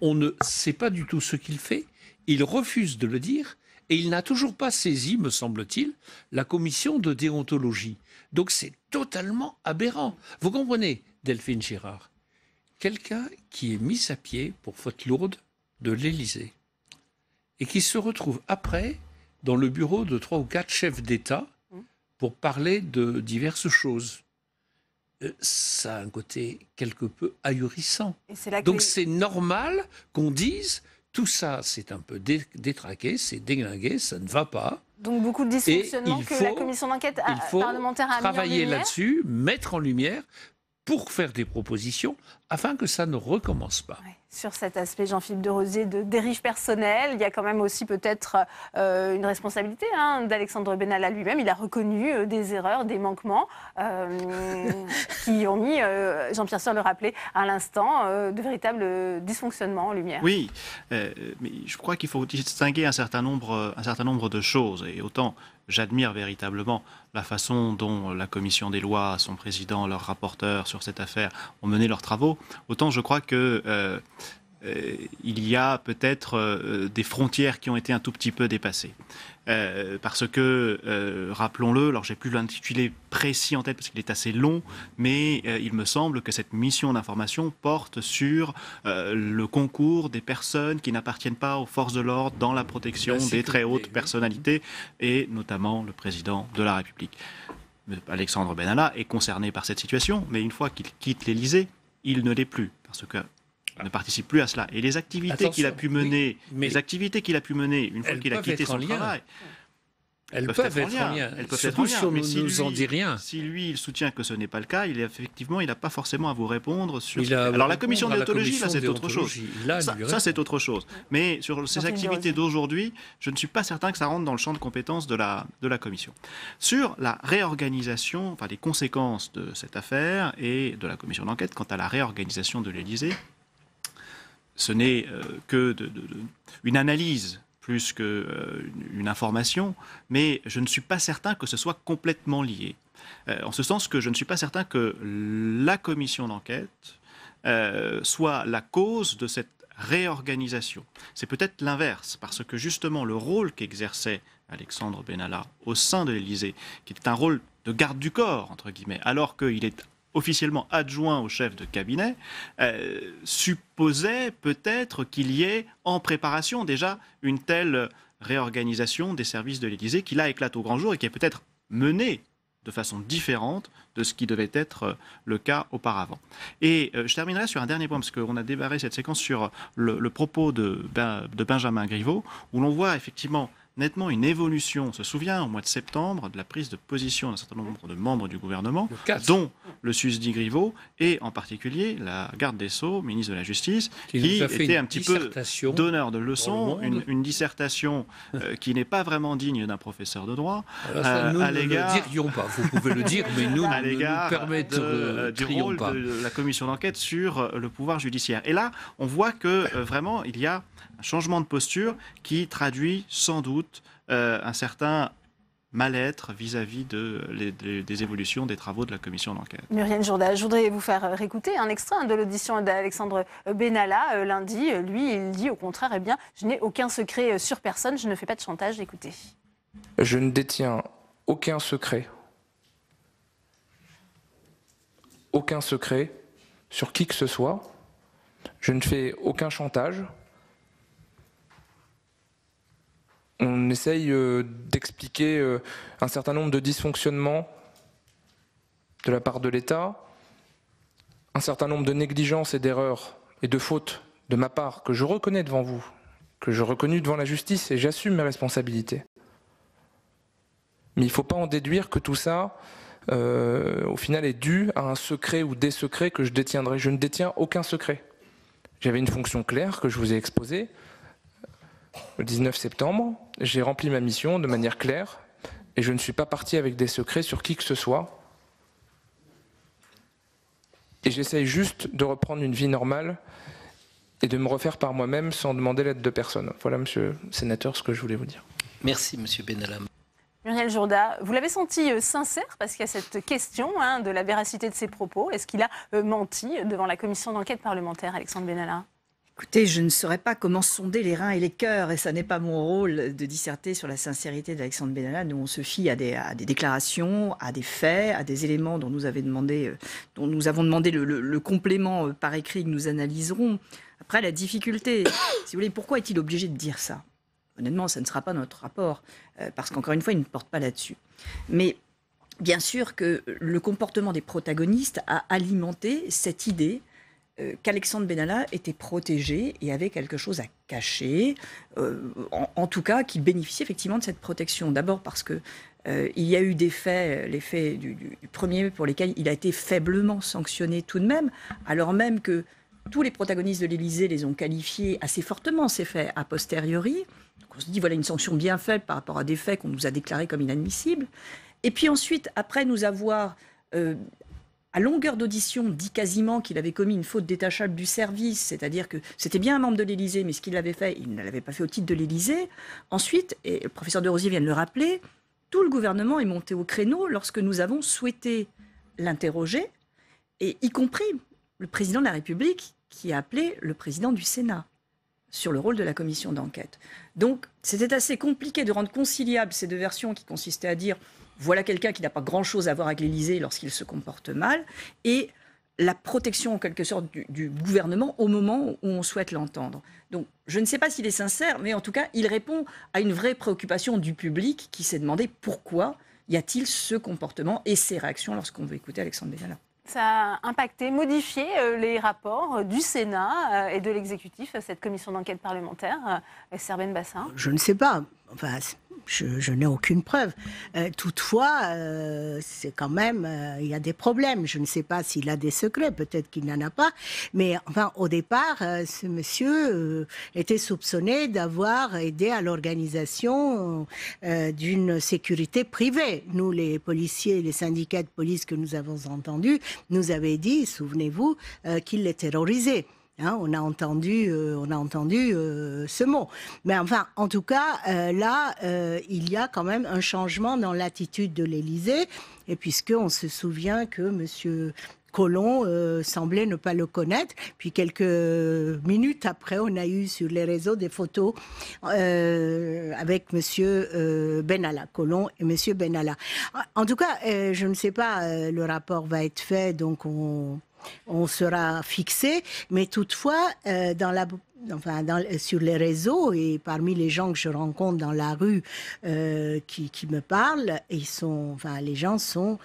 On ne sait pas du tout ce qu'il fait. Il refuse de le dire et il n'a toujours pas saisi, me semble-t-il, la commission de déontologie. Donc c'est totalement aberrant. Vous comprenez, Delphine Girard? Quelqu'un qui est mis à pied pour faute lourde de l'Élysée et qui se retrouve après dans le bureau de 3 ou 4 chefs d'État pour parler de diverses choses. Ça a un côté quelque peu ahurissant. Donc c'est normal qu'on dise tout ça, c'est un peu détraqué, c'est déglingué, ça ne va pas. Donc beaucoup de dysfonctionnements que la commission d'enquête parlementaire a mis en lumière. Travailler là-dessus, mettre en lumière pour faire des propositions afin que ça ne recommence pas. Ouais. Sur cet aspect, Jean-Philippe de Rosier, de dérive personnelle, il y a quand même aussi peut-être une responsabilité d'Alexandre Benalla lui-même. Il a reconnu des erreurs, des manquements qui ont mis, Jean-Pierre Sueur le rappelait à l'instant, de véritables dysfonctionnements en lumière. Oui, mais je crois qu'il faut distinguer un certain nombre de choses. Et autant j'admire véritablement la façon dont la commission des lois, son président, leurs rapporteurs sur cette affaire ont mené leurs travaux, autant je crois que il y a peut-être des frontières qui ont été un tout petit peu dépassées. Parce que, rappelons-le, alors j'ai plus l'intitulé précis en tête parce qu'il est assez long, mais il me semble que cette mission d'information porte sur le concours des personnes qui n'appartiennent pas aux forces de l'ordre dans la protection des très hautes personnalités, et notamment le président de la République. Alexandre Benalla est concerné par cette situation, mais une fois qu'il quitte l'Élysée, il ne l'est plus, parce que ne participe plus à cela. Et les activités qu'il a pu mener, une fois qu'il a quitté son travail, elles peuvent être en lien. Elles peuvent Surtout être en lien. si on ne nous en dit rien. Si lui, il soutient que ce n'est pas le cas, il n'a pas forcément à vous répondre sur... Alors la commission de déontologie, là, c'est autre chose. Ça, c'est autre chose. Mais sur ces activités d'aujourd'hui, je ne suis pas certain que ça rentre dans le champ de compétences de la commission. Sur la réorganisation, enfin les conséquences de cette affaire et de la commission d'enquête quant à la réorganisation de l'Élysée, ce n'est que une analyse plus qu'une information, mais je ne suis pas certain que ce soit complètement lié. En ce sens que je ne suis pas certain que la commission d'enquête soit la cause de cette réorganisation. C'est peut-être l'inverse, parce que justement le rôle qu'exerçait Alexandre Benalla au sein de l'Élysée, qui est un rôle de garde du corps, entre guillemets, alors qu'il est officiellement adjoint au chef de cabinet, supposait peut-être qu'il y ait en préparation déjà une telle réorganisation des services de l'Élysée qui là éclate au grand jour et qui est peut-être menée de façon différente de ce qui devait être le cas auparavant. Et je terminerai sur un dernier point, parce qu'on a démarré cette séquence sur le propos de Benjamin Griveaux, où l'on voit effectivement nettement une évolution. On se souvient, au mois de septembre, de la prise de position d'un certain nombre de membres du gouvernement, dont le susdit Griveaux, et en particulier la garde des Sceaux, ministre de la Justice, qui était un petit peu donneur de leçons, une dissertation qui n'est pas vraiment digne d'un professeur de droit. Alors, nous ne le dirions pas, vous pouvez le dire, mais nous à ne l'égard nous du rôle pas. de la commission d'enquête sur le pouvoir judiciaire. Et là, on voit que vraiment, il y a un changement de posture qui traduit sans doute un certain mal-être vis-à-vis des évolutions des travaux de la commission d'enquête. Muriel Jourda, je voudrais vous faire réécouter un extrait de l'audition d'Alexandre Benalla lundi. Lui, il dit au contraire, eh bien, je n'ai aucun secret sur personne, je ne fais pas de chantage. Écoutez. Je ne détiens aucun secret. Aucun secret sur qui que ce soit. Je ne fais aucun chantage. On essaye d'expliquer un certain nombre de dysfonctionnements de la part de l'État, un certain nombre de négligences et d'erreurs et de fautes de ma part que je reconnais devant vous, que je reconnus devant la justice et j'assume mes responsabilités. Mais il ne faut pas en déduire que tout ça, au final, est dû à un secret ou des secrets que je détiendrai. Je ne détiens aucun secret. J'avais une fonction claire que je vous ai exposée. Le 19 septembre, j'ai rempli ma mission de manière claire et je ne suis pas parti avec des secrets sur qui que ce soit. Et j'essaye juste de reprendre une vie normale et de me refaire par moi-même sans demander l'aide de personne. Voilà, monsieur le sénateur, ce que je voulais vous dire. Merci, monsieur Benalla. Muriel Jourda, vous l'avez senti sincère parce qu'il y a cette question de la véracité de ses propos. Est-ce qu'il a menti devant la commission d'enquête parlementaire, Alexandre Benalla ? Écoutez, je ne saurais pas comment sonder les reins et les cœurs, et ça n'est pas mon rôle de disserter sur la sincérité d'Alexandre Benalla. Nous, on se fie à des déclarations, à des faits, à des éléments dont nous avons demandé le complément par écrit que nous analyserons. Après, la difficulté, si vous voulez, pourquoi est-il obligé de dire ça ? Honnêtement, ça ne sera pas notre rapport, parce qu'encore une fois, il ne porte pas là-dessus. Mais bien sûr que le comportement des protagonistes a alimenté cette idée qu'Alexandre Benalla était protégé et avait quelque chose à cacher, en tout cas qu'il bénéficiait effectivement de cette protection. D'abord parce que il y a eu des faits, les faits du premier pour lesquels il a été faiblement sanctionné tout de même, alors même que tous les protagonistes de l'Élysée les ont qualifiés assez fortement, ces faits, a posteriori. Donc on se dit, voilà une sanction bien faible par rapport à des faits qu'on nous a déclarés comme inadmissibles. Et puis ensuite, après nous avoir, à longueur d'audition, dit quasiment qu'il avait commis une faute détachable du service, c'est-à-dire que c'était bien un membre de l'Élysée, mais ce qu'il avait fait, il ne l'avait pas fait au titre de l'Élysée. Ensuite, et le professeur de Rosier vient de le rappeler, tout le gouvernement est monté au créneau lorsque nous avons souhaité l'interroger, et y compris le président de la République qui a appelé le président du Sénat sur le rôle de la commission d'enquête. Donc, c'était assez compliqué de rendre conciliables ces deux versions qui consistaient à dire voilà quelqu'un qui n'a pas grand-chose à voir avec l'Élysée lorsqu'il se comporte mal, et la protection en quelque sorte du gouvernement au moment où on souhaite l'entendre. Donc, je ne sais pas s'il est sincère, mais en tout cas, il répond à une vraie préoccupation du public qui s'est demandé pourquoi y a-t-il ce comportement et ces réactions lorsqu'on veut écouter Alexandre Benalla. Ça a impacté, modifié les rapports du Sénat et de l'exécutif, cette commission d'enquête parlementaire, Esther Benbassa? Je ne sais pas. Enfin, je n'ai aucune preuve. Toutefois, c'est quand même, il y a des problèmes. Je ne sais pas s'il a des secrets, peut-être qu'il n'en a pas. Mais enfin, au départ, ce monsieur était soupçonné d'avoir aidé à l'organisation d'une sécurité privée. Nous, les policiers, les syndicats de police que nous avons entendus, nous avaient dit, souvenez-vous, qu'il les terrorisait. Hein, on a entendu ce mot. Mais enfin, en tout cas, là, il y a quand même un changement dans l'attitude de l'Élysée. Et puisqu'on se souvient que M. Collomb semblait ne pas le connaître. Puis quelques minutes après, on a eu sur les réseaux des photos avec M. Benalla, Collomb et M. Benalla. En tout cas, je ne sais pas, le rapport va être fait, donc on sera fixé, mais toutefois, sur les réseaux et parmi les gens que je rencontre dans la rue qui me parlent, les gens sont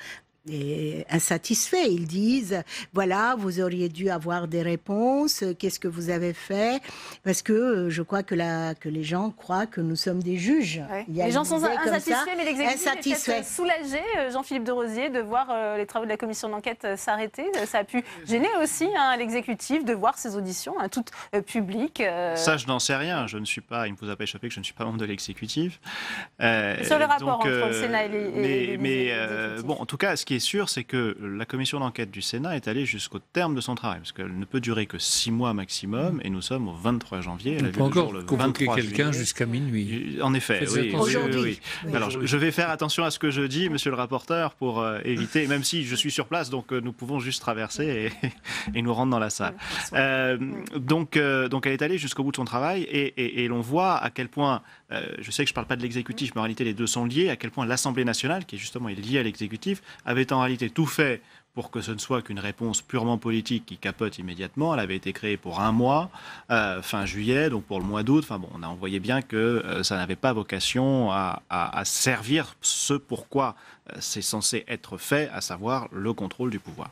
insatisfaits. Ils disent, voilà, vous auriez dû avoir des réponses, qu'est-ce que vous avez fait? Parce que je crois que les gens croient que nous sommes des juges. Ouais. Les gens sont insatisfaits, mais l'exécutif est peut-être soulagé, Jean-Philippe de Rosier, de voir les travaux de la commission d'enquête s'arrêter. Ça a pu gêner aussi l'exécutif de voir ces auditions toutes publiques. Ça, je n'en sais rien. Il ne vous a pas échappé que je ne suis pas membre de l'exécutif. Sur le rapport entre le Sénat et les bon, en tout cas, ce qui est sûr, c'est que la commission d'enquête du Sénat est allée jusqu'au terme de son travail, parce qu'elle ne peut durer que 6 mois maximum, et nous sommes au 23 janvier. On peut encore convoquer quelqu'un jusqu'à minuit. En effet, oui. Aujourd'hui. Oui. Alors, je vais faire attention à ce que je dis, monsieur le rapporteur, pour éviter, même si je suis sur place, donc nous pouvons juste traverser et nous rendre dans la salle. Donc, elle est allée jusqu'au bout de son travail, et l'on voit à quel point, je sais que je ne parle pas de l'exécutif, mais en réalité les deux sont liés, à quel point l'Assemblée nationale, qui justement est liée à l'exécutif, avait en réalité tout fait pour que ce ne soit qu'une réponse purement politique qui capote immédiatement. Elle avait été créée pour 1 mois, fin juillet, donc pour le mois d'août. Enfin bon, on voyait bien que ça n'avait pas vocation à servir ce pourquoi c'est censé être fait, à savoir le contrôle du pouvoir.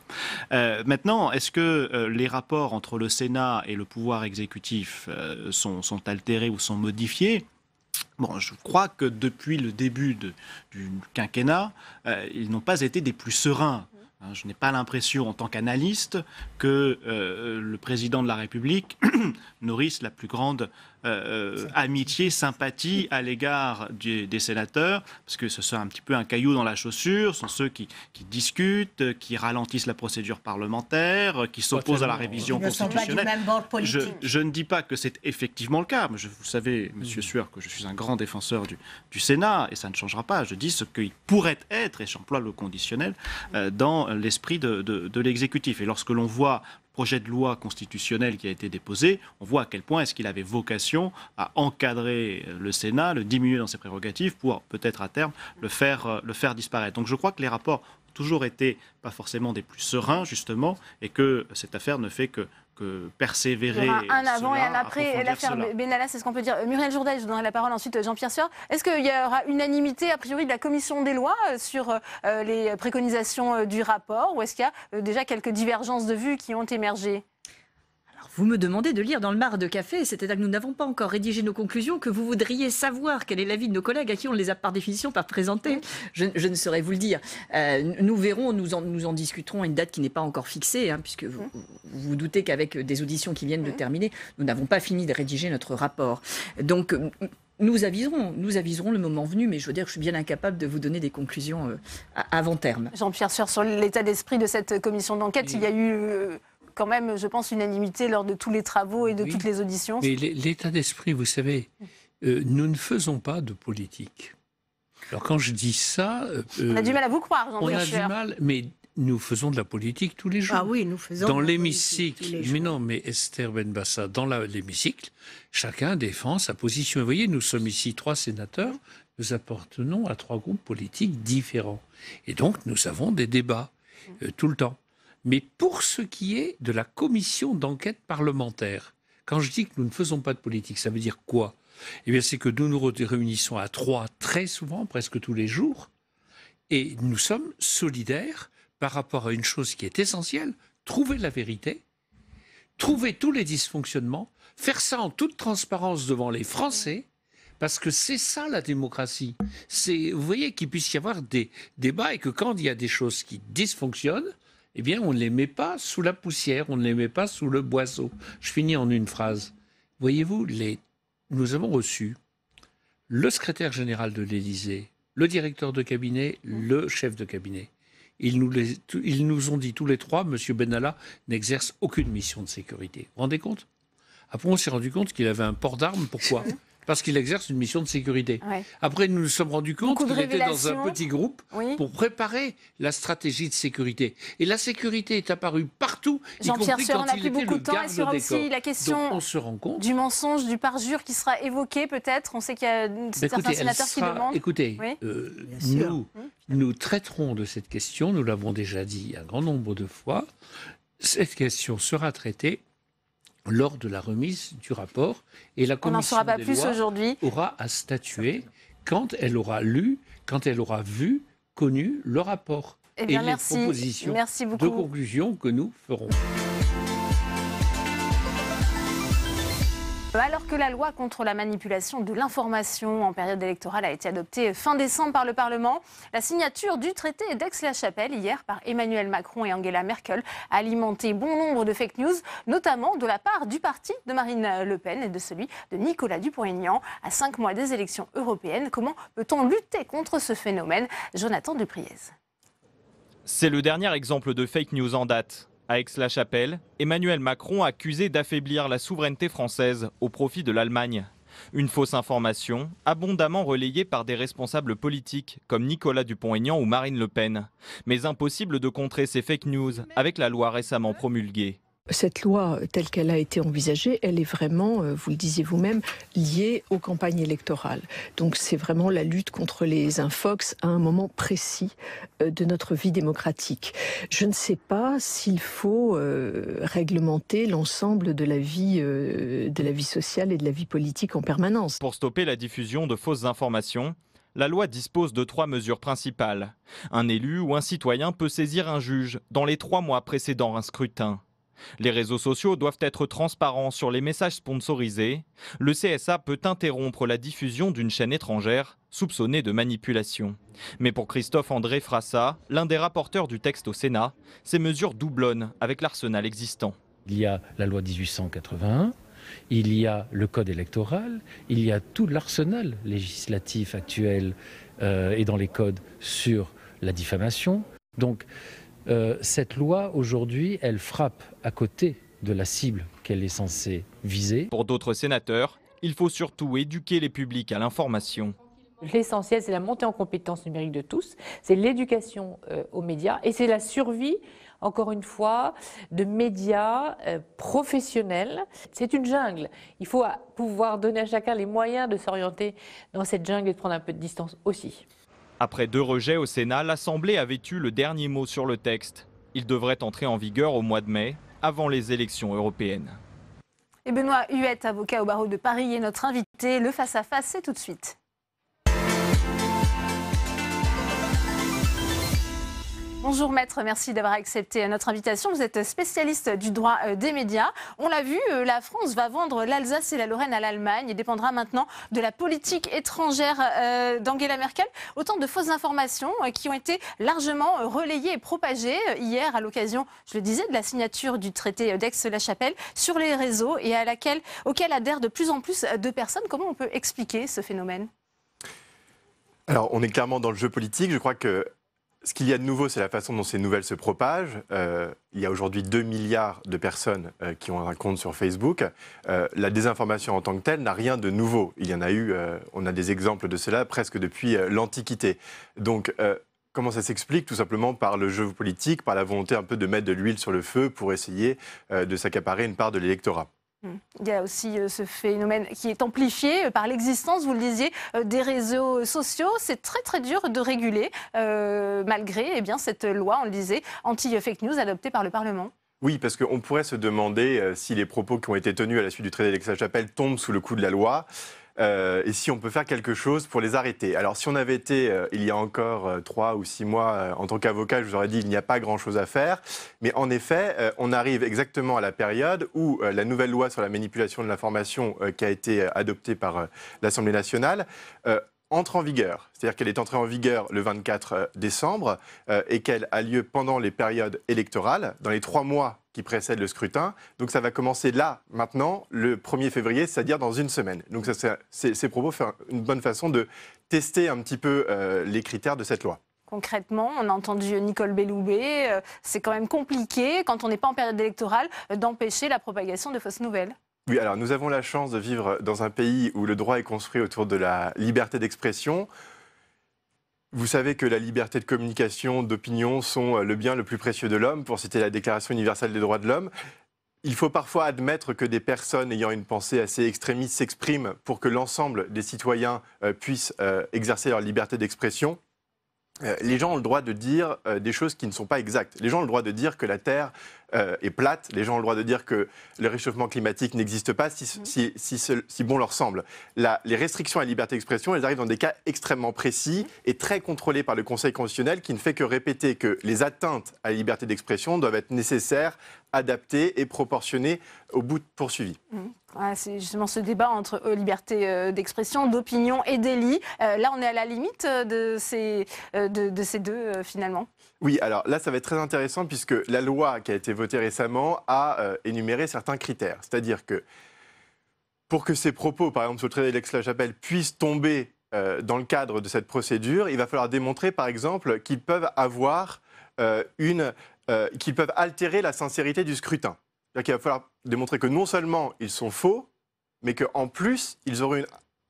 Maintenant, est-ce que les rapports entre le Sénat et le pouvoir exécutif sont altérés ou sont modifiés ? Bon, je crois que depuis le début du quinquennat, ils n'ont pas été des plus sereins. Je n'ai pas l'impression, en tant qu'analyste, que le président de la République nourrisse la plus grande amitié, sympathie à l'égard des sénateurs, parce que ce sont un petit peu un caillou dans la chaussure, ce sont ceux qui discutent, qui ralentissent la procédure parlementaire, qui s'opposent à la révision constitutionnelle. Ils ne sont pas du même bord politique. Je ne dis pas que c'est effectivement le cas, mais vous savez, monsieur Sueur, que je suis un grand défenseur du Sénat, et ça ne changera pas. Je dis ce qu'il pourrait être, et j'emploie le conditionnel, dans l'esprit de l'exécutif. Et lorsque l'on voit projet de loi constitutionnel qui a été déposé, on voit à quel point est-ce qu'il avait vocation à encadrer le Sénat, le diminuer dans ses prérogatives pour peut-être à terme le faire disparaître. Donc je crois que les rapports ont toujours été pas forcément des plus sereins justement, et que cette affaire ne fait que persévérer. Il y aura un avant et un après l'affaire Benalla, c'est ce qu'on peut dire. Muriel Jourda, je donnerai la parole ensuite Jean-Pierre Sueur. Est-ce qu'il y aura unanimité a priori de la commission des lois sur les préconisations du rapport, ou est-ce qu'il y a déjà quelques divergences de vues qui ont émergé ? Vous me demandez de lire dans le marc de café, c'est-à-dire que nous n'avons pas encore rédigé nos conclusions, que vous voudriez savoir quel est l'avis de nos collègues à qui on les a par définition pas présentés. Je ne saurais vous le dire. Nous verrons, nous en discuterons à une date qui n'est pas encore fixée, hein, puisque vous vous doutez qu'avec des auditions qui viennent de terminer, nous n'avons pas fini de rédiger notre rapport. Donc nous aviserons le moment venu, mais je veux dire que je suis bien incapable de vous donner des conclusions avant terme. Jean-Pierre Sueur, sur l'état d'esprit de cette commission d'enquête, il y a eu quand même, je pense, unanimité lors de tous les travaux et de toutes les auditions. Mais l'état d'esprit, vous savez, nous ne faisons pas de politique. Alors quand je dis ça... on a du mal à vous croire, Jean-Pierre Sueur. On a du mal, mais nous faisons de la politique tous les jours. Ah oui, nous faisons dans l'hémicycle. Mais non, mais Esther Benbassa, dans l'hémicycle, chacun défend sa position. Et vous voyez, nous sommes ici 3 sénateurs, nous appartenons à 3 groupes politiques différents. Et donc, nous avons des débats tout le temps. Mais pour ce qui est de la commission d'enquête parlementaire, quand je dis que nous ne faisons pas de politique, ça veut dire quoi? Eh bien, c'est que nous nous réunissons à 3 très souvent, presque tous les jours, et nous sommes solidaires par rapport à une chose qui est essentielle, trouver la vérité, trouver tous les dysfonctionnements, faire ça en toute transparence devant les Français, parce que c'est ça la démocratie. Vous voyez qu'il puisse y avoir des débats et que quand il y a des choses qui dysfonctionnent, eh bien, on ne les met pas sous la poussière, on ne les met pas sous le boisseau. Je finis en une phrase. Voyez-vous, nous avons reçu le secrétaire général de l'Élysée, le directeur de cabinet, le chef de cabinet. Ils nous ont dit tous les 3, M. Benalla n'exerce aucune mission de sécurité. Vous vous rendez compte? Après, on s'est rendu compte qu'il avait un port d'armes. Pourquoi? Parce qu'il exerce une mission de sécurité. Ouais. Après, nous nous sommes rendus compte qu'il était dans un petit groupe pour préparer la stratégie de sécurité. Et la sécurité est apparue partout, y compris quand il était le garde des corps. Aussi la question on se rend compte. Du mensonge, du parjure qui sera évoqué peut-être. On sait qu'il y a certains sénateurs qui demandent. Écoutez, nous traiterons de cette question, nous l'avons déjà dit un grand nombre de fois. Cette question sera traitée lors de la remise du rapport, et la commission des lois aura à statuer quand elle aura lu, quand elle aura vu, connu le rapport et les propositions de conclusion que nous ferons. Alors que la loi contre la manipulation de l'information en période électorale a été adoptée fin décembre par le Parlement, la signature du traité d'Aix-la-Chapelle hier par Emmanuel Macron et Angela Merkel a alimenté bon nombre de fake news, notamment de la part du parti de Marine Le Pen et de celui de Nicolas Dupont-Aignan. À 5 mois des élections européennes, comment peut-on lutter contre ce phénomène? Jonathan Dupriez. C'est le dernier exemple de fake news en date. À Aix-la-Chapelle, Emmanuel Macron accusé d'affaiblir la souveraineté française au profit de l'Allemagne. Une fausse information, abondamment relayée par des responsables politiques comme Nicolas Dupont-Aignan ou Marine Le Pen. Mais impossible de contrer ces fake news avec la loi récemment promulguée. Cette loi, telle qu'elle a été envisagée, elle est vraiment, vous le disiez vous-même, liée aux campagnes électorales. Donc c'est vraiment la lutte contre les infox à un moment précis de notre vie démocratique. Je ne sais pas s'il faut réglementer l'ensemble de la vie sociale et de la vie politique en permanence. Pour stopper la diffusion de fausses informations, la loi dispose de 3 mesures principales. Un élu ou un citoyen peut saisir un juge dans les 3 mois précédant un scrutin. Les réseaux sociaux doivent être transparents sur les messages sponsorisés. Le CSA peut interrompre la diffusion d'une chaîne étrangère soupçonnée de manipulation. Mais pour Christophe-André Frassa, l'un des rapporteurs du texte au Sénat, ces mesures doublonnent avec l'arsenal existant. Il y a la loi 1881, il y a le code électoral, il y a tout l'arsenal législatif actuel et dans les codes sur la diffamation. Donc, cette loi, aujourd'hui, elle frappe à côté de la cible qu'elle est censée viser. Pour d'autres sénateurs, il faut surtout éduquer les publics à l'information. L'essentiel, c'est la montée en compétences numériques de tous, c'est l'éducation aux médias et c'est la survie, encore une fois, de médias professionnels. C'est une jungle. Il faut pouvoir donner à chacun les moyens de s'orienter dans cette jungle et de prendre un peu de distance aussi. Après 2 rejets au Sénat, l'Assemblée avait eu le dernier mot sur le texte. Il devrait entrer en vigueur au mois de mai, avant les élections européennes. Et Benoît Huette, avocat au barreau de Paris, est notre invité. Le face-à-face, c'est tout de suite. Bonjour maître, merci d'avoir accepté notre invitation. Vous êtes spécialiste du droit des médias. On l'a vu, la France va vendre l'Alsace et la Lorraine à l'Allemagne et dépendra maintenant de la politique étrangère d'Angela Merkel. Autant de fausses informations qui ont été largement relayées et propagées hier à l'occasion, je le disais, de la signature du traité d'Aix-la-Chapelle sur les réseaux et auquel adhèrent de plus en plus de personnes. Comment on peut expliquer ce phénomène ? Alors, on est clairement dans le jeu politique. Je crois que ce qu'il y a de nouveau, c'est la façon dont ces nouvelles se propagent. Il y a aujourd'hui 2 milliards de personnes qui ont un compte sur Facebook. La désinformation en tant que telle n'a rien de nouveau. Il y en a eu, on a des exemples de cela presque depuis l'Antiquité. Donc, comment ça s'explique ? Tout simplement par le jeu politique, par la volonté un peu de mettre de l'huile sur le feu pour essayer de s'accaparer une part de l'électorat. Il y a aussi ce phénomène qui est amplifié par l'existence, vous le disiez, des réseaux sociaux. C'est très très dur de réguler, malgré cette loi, on le disait, anti-fake news adoptée par le Parlement. Oui, parce qu'on pourrait se demander si les propos qui ont été tenus à la suite du traité d'Aix-la-Chapelle tombent sous le coup de la loi. Et si on peut faire quelque chose pour les arrêter. Alors si on avait été, il y a encore 3 ou 6 mois, en tant qu'avocat, je vous aurais dit il n'y a pas grand-chose à faire. Mais en effet, on arrive exactement à la période où la nouvelle loi sur la manipulation de l'information qui a été adoptée par l'Assemblée nationale entre en vigueur. C'est-à-dire qu'elle est entrée en vigueur le 24 décembre et qu'elle a lieu pendant les périodes électorales, dans les 3 mois qui précèdent le scrutin. Donc ça va commencer là, maintenant, le 1er février, c'est-à-dire dans une semaine. Donc ces propos font une bonne façon de tester un petit peu les critères de cette loi. Concrètement, on a entendu Nicole Belloubet, c'est quand même compliqué, quand on n'est pas en période électorale, d'empêcher la propagation de fausses nouvelles. Oui, alors nous avons la chance de vivre dans un pays où le droit est construit autour de la liberté d'expression. Vous savez que la liberté de communication, d'opinion sont le bien le plus précieux de l'homme, pour citer la Déclaration universelle des droits de l'homme. Il faut parfois admettre que des personnes ayant une pensée assez extrémiste s'expriment pour que l'ensemble des citoyens puissent exercer leur liberté d'expression. Les gens ont le droit de dire des choses qui ne sont pas exactes. Les gens ont le droit de dire que la Terre est plate. Les gens ont le droit de dire que le réchauffement climatique n'existe pas si bon leur semble. Les restrictions à la liberté d'expression, elles arrivent dans des cas extrêmement précis et très contrôlés par le Conseil constitutionnel qui ne fait que répéter que les atteintes à la liberté d'expression doivent être nécessaires, adaptées et proportionnées au but poursuivi. Ouais, c'est justement ce débat entre liberté d'expression, d'opinion et délit. Là, on est à la limite de ces deux, finalement. Oui, alors là, ça va être très intéressant puisque la loi qui a été votée récemment a énuméré certains critères. C'est-à-dire que pour que ces propos, par exemple sur le traité d'Aix-la-Chapelle, puissent tomber dans le cadre de cette procédure, il va falloir démontrer, par exemple, qu'ils peuvent avoir qu'ils peuvent altérer la sincérité du scrutin. C'est-à-dire qu'il va falloir démontrer que non seulement ils sont faux, mais qu'en plus, ils auront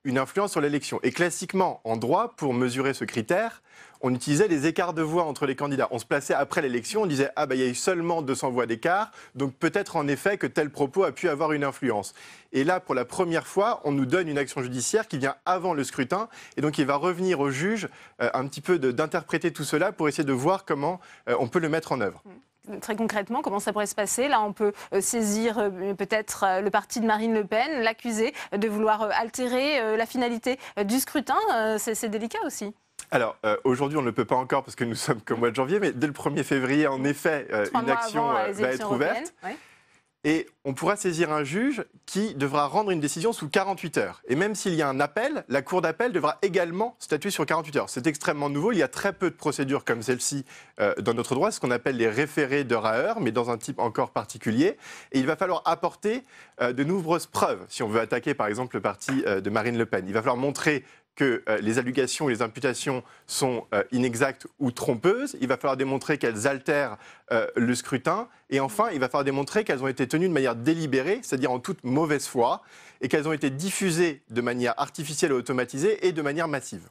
une influence sur l'élection. Et classiquement, en droit, pour mesurer ce critère, on utilisait les écarts de voix entre les candidats. On se plaçait après l'élection, on disait « Ah, il y a eu seulement 200 voix d'écart, donc peut-être en effet que tel propos a pu avoir une influence. » Et là, pour la première fois, on nous donne une action judiciaire qui vient avant le scrutin, et donc il va revenir au juge un petit peu d'interpréter tout cela pour essayer de voir comment on peut le mettre en œuvre. Très concrètement, comment ça pourrait se passer ? Là, on peut saisir peut-être le parti de Marine Le Pen, l'accuser de vouloir altérer la finalité du scrutin. C'est délicat aussi. Alors, aujourd'hui, on ne le peut pas encore parce que nous sommes qu'au mois de janvier, mais dès le 1er février, en effet, une action va être ouverte. Ouais. Et on pourra saisir un juge qui devra rendre une décision sous 48 heures. Et même s'il y a un appel, la Cour d'appel devra également statuer sur 48 heures. C'est extrêmement nouveau. Il y a très peu de procédures comme celle-ci dans notre droit, ce qu'on appelle les référés d'heure à heure, mais dans un type encore particulier. Et il va falloir apporter de nombreuses preuves si on veut attaquer, par exemple, le parti de Marine Le Pen. Il va falloir montrer que les allégations et les imputations sont inexactes ou trompeuses. Il va falloir démontrer qu'elles altèrent le scrutin. Et enfin, il va falloir démontrer qu'elles ont été tenues de manière délibérée, c'est-à-dire en toute mauvaise foi, et qu'elles ont été diffusées de manière artificielle et automatisée et de manière massive.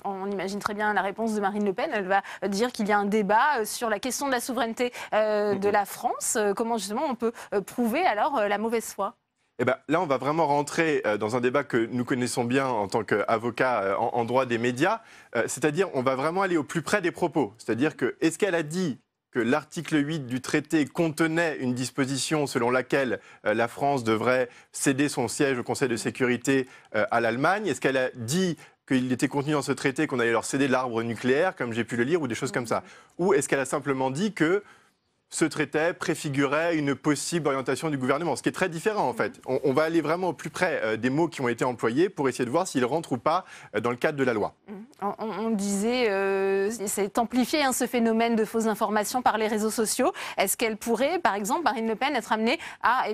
On imagine très bien la réponse de Marine Le Pen. Elle va dire qu'il y a un débat sur la question de la souveraineté de la France. Comment justement on peut prouver alors la mauvaise foi ? Eh ben, là, on va vraiment rentrer dans un débat que nous connaissons bien en tant qu'avocat en droit des médias. C'est-à-dire, on va vraiment aller au plus près des propos. C'est-à-dire que, est-ce qu'elle a dit que l'article 8 du traité contenait une disposition selon laquelle la France devrait céder son siège au Conseil de sécurité à l'Allemagne ? Est-ce qu'elle a dit qu'il était contenu dans ce traité qu'on allait leur céder de l'arbre nucléaire, comme j'ai pu le lire, ou des choses comme ça? Ou est-ce qu'elle a simplement dit que ce traité préfigurait une possible orientation du gouvernement, ce qui est très différent en fait. On va aller vraiment au plus près des mots qui ont été employés pour essayer de voir s'ils rentrent ou pas dans le cadre de la loi. On disait, c'est amplifié ce phénomène de fausses informations par les réseaux sociaux. Est-ce qu'elle pourrait, par exemple, Marine Le Pen, être amenée à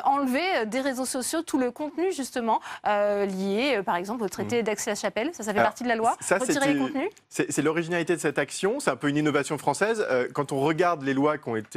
enlever des réseaux sociaux tout le contenu justement lié, par exemple, au traité d'Aix-la-Chapelle? Ça fait partie de la loi? Retirer les contenus? C'est l'originalité de cette action, c'est un peu une innovation française. Quand on regarde les lois qui ont été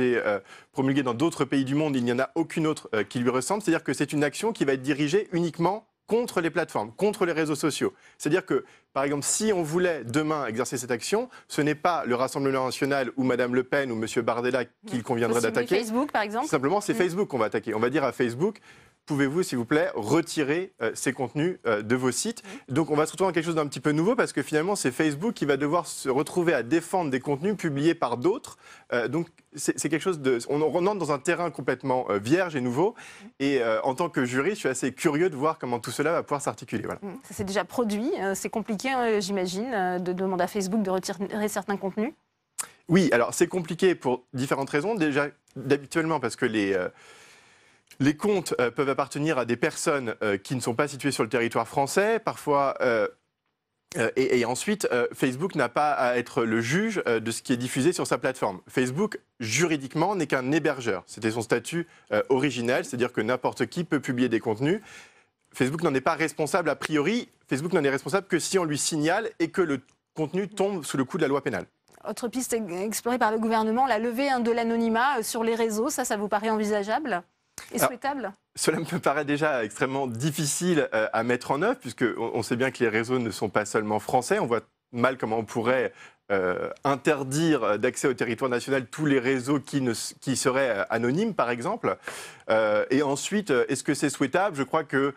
promulguée dans d'autres pays du monde, il n'y en a aucune autre qui lui ressemble. C'est-à-dire que c'est une action qui va être dirigée uniquement contre les plateformes, contre les réseaux sociaux. C'est-à-dire que, par exemple, si on voulait demain exercer cette action, ce n'est pas le Rassemblement national ou Madame Le Pen ou Monsieur Bardella qu'il conviendrait d'attaquer. Facebook, par exemple. Simplement, c'est Facebook qu'on va attaquer. On va dire à Facebook: pouvez-vous, s'il vous plaît, retirer ces contenus de vos sites? Donc on va se retrouver dans quelque chose d'un petit peu nouveau, parce que finalement, c'est Facebook qui va devoir se retrouver à défendre des contenus publiés par d'autres. Donc c'est quelque chose de... On entre dans un terrain complètement vierge et nouveau. Et en tant que juriste, je suis assez curieux de voir comment tout cela va pouvoir s'articuler. Voilà. Ça s'est déjà produit. C'est compliqué, j'imagine, de demander à Facebook de retirer certains contenus? Oui, alors c'est compliqué pour différentes raisons. Déjà, habituellement, parce que les comptes peuvent appartenir à des personnes qui ne sont pas situées sur le territoire français. Parfois, et ensuite, Facebook n'a pas à être le juge de ce qui est diffusé sur sa plateforme. Facebook, juridiquement, n'est qu'un hébergeur. C'était son statut originel, c'est-à-dire que n'importe qui peut publier des contenus. Facebook n'en est pas responsable a priori. Facebook n'en est responsable que si on lui signale et que le contenu tombe sous le coup de la loi pénale. Autre piste explorée par le gouvernement, la levée de l'anonymat sur les réseaux, ça vous paraît envisageable et souhaitable? Cela me paraît déjà extrêmement difficile à mettre en œuvre, puisqu'on sait bien que les réseaux ne sont pas seulement français. On voit mal comment on pourrait interdire d'accès au territoire national tous les réseaux qui seraient anonymes, par exemple. Et ensuite, est-ce que c'est souhaitable? Je crois que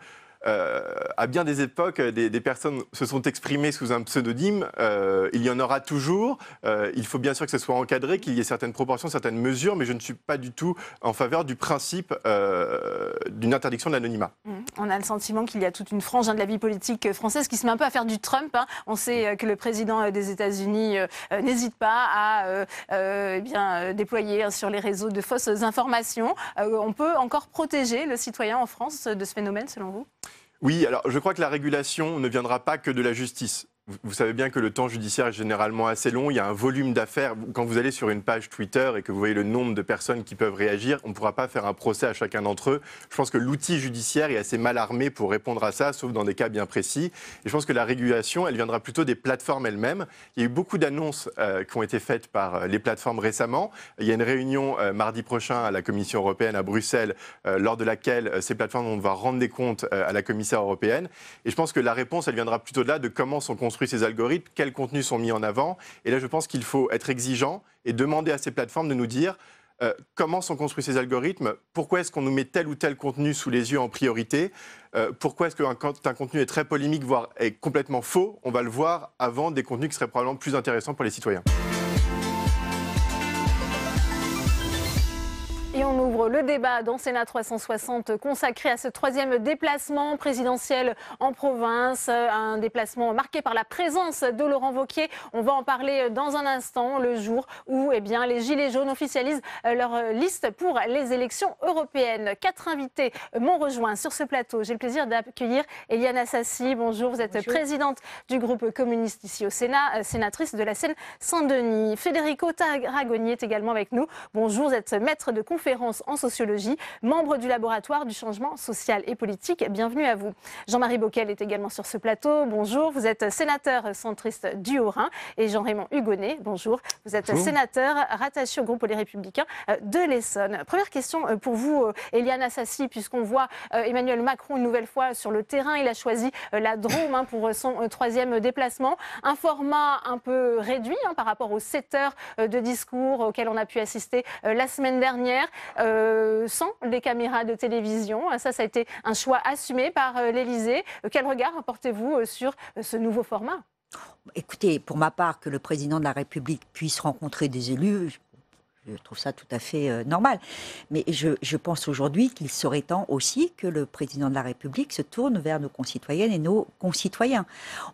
à bien des époques, des personnes se sont exprimées sous un pseudonyme. Il y en aura toujours. Il faut bien sûr que ce soit encadré, qu'il y ait certaines proportions, certaines mesures, mais je ne suis pas du tout en faveur du principe d'une interdiction de l'anonymat. On a le sentiment qu'il y a toute une frange de la vie politique française qui se met un peu à faire du Trump. On sait que le président des États-Unis n'hésite pas à déployer sur les réseaux de fausses informations. On peut encore protéger le citoyen en France de ce phénomène, selon vous? Oui, alors je crois que la régulation ne viendra pas que de la justice. Vous savez bien que le temps judiciaire est généralement assez long, il y a un volume d'affaires. Quand vous allez sur une page Twitter et que vous voyez le nombre de personnes qui peuvent réagir, on ne pourra pas faire un procès à chacun d'entre eux. Je pense que l'outil judiciaire est assez mal armé pour répondre à ça, sauf dans des cas bien précis. Et je pense que la régulation, elle viendra plutôt des plateformes elles-mêmes. Il y a eu beaucoup d'annonces qui ont été faites par les plateformes récemment. Il y a une réunion mardi prochain à la Commission européenne à Bruxelles, lors de laquelle ces plateformes vont devoir rendre des comptes à la commissaire européenne. Et je pense que la réponse, elle viendra plutôt de là, de comment sont construits ces algorithmes, quels contenus sont mis en avant. Et là, je pense qu'il faut être exigeant et demander à ces plateformes de nous dire comment sont construits ces algorithmes, pourquoi est-ce qu'on nous met tel ou tel contenu sous les yeux en priorité, pourquoi est-ce qu'un contenu est très polémique, voire est complètement faux, on va le voir avant des contenus qui seraient probablement plus intéressants pour les citoyens. Et on ouvre le débat dans Sénat 360 consacré à ce troisième déplacement présidentiel en province, un déplacement marqué par la présence de Laurent Wauquiez. On va en parler dans un instant, le jour où les Gilets jaunes officialisent leur liste pour les élections européennes. 4 invités m'ont rejoint sur ce plateau. J'ai le plaisir d'accueillir Éliane Assassi. Bonjour, vous êtes présidente du groupe communiste ici au Sénat, sénatrice de la Seine-Saint-Denis. Federico Tarragoni est également avec nous. Bonjour, vous êtes maître de conférence en sociologie, membre du laboratoire du changement social et politique. Bienvenue à vous. Jean-Marie Bockel est également sur ce plateau. Bonjour, vous êtes sénateur centriste du Haut-Rhin. Et Jean-Raymond Hugonet, bonjour. Vous êtes sénateur rattaché au groupe Les Républicains de l'Essonne. Première question pour vous, Éliane Assassi, puisqu'on voit Emmanuel Macron une nouvelle fois sur le terrain. Il a choisi la Drôme pour son troisième déplacement. Un format un peu réduit par rapport aux 7 heures de discours auxquels on a pu assister la semaine dernière. Sans les caméras de télévision. Ça a été un choix assumé par l'Élysée. Quel regard portez-vous sur ce nouveau format? Écoutez, pour ma part, que le président de la République puisse rencontrer des élus, Je trouve ça tout à fait normal. Mais je pense aujourd'hui qu'il serait temps aussi que le président de la République se tourne vers nos concitoyennes et nos concitoyens.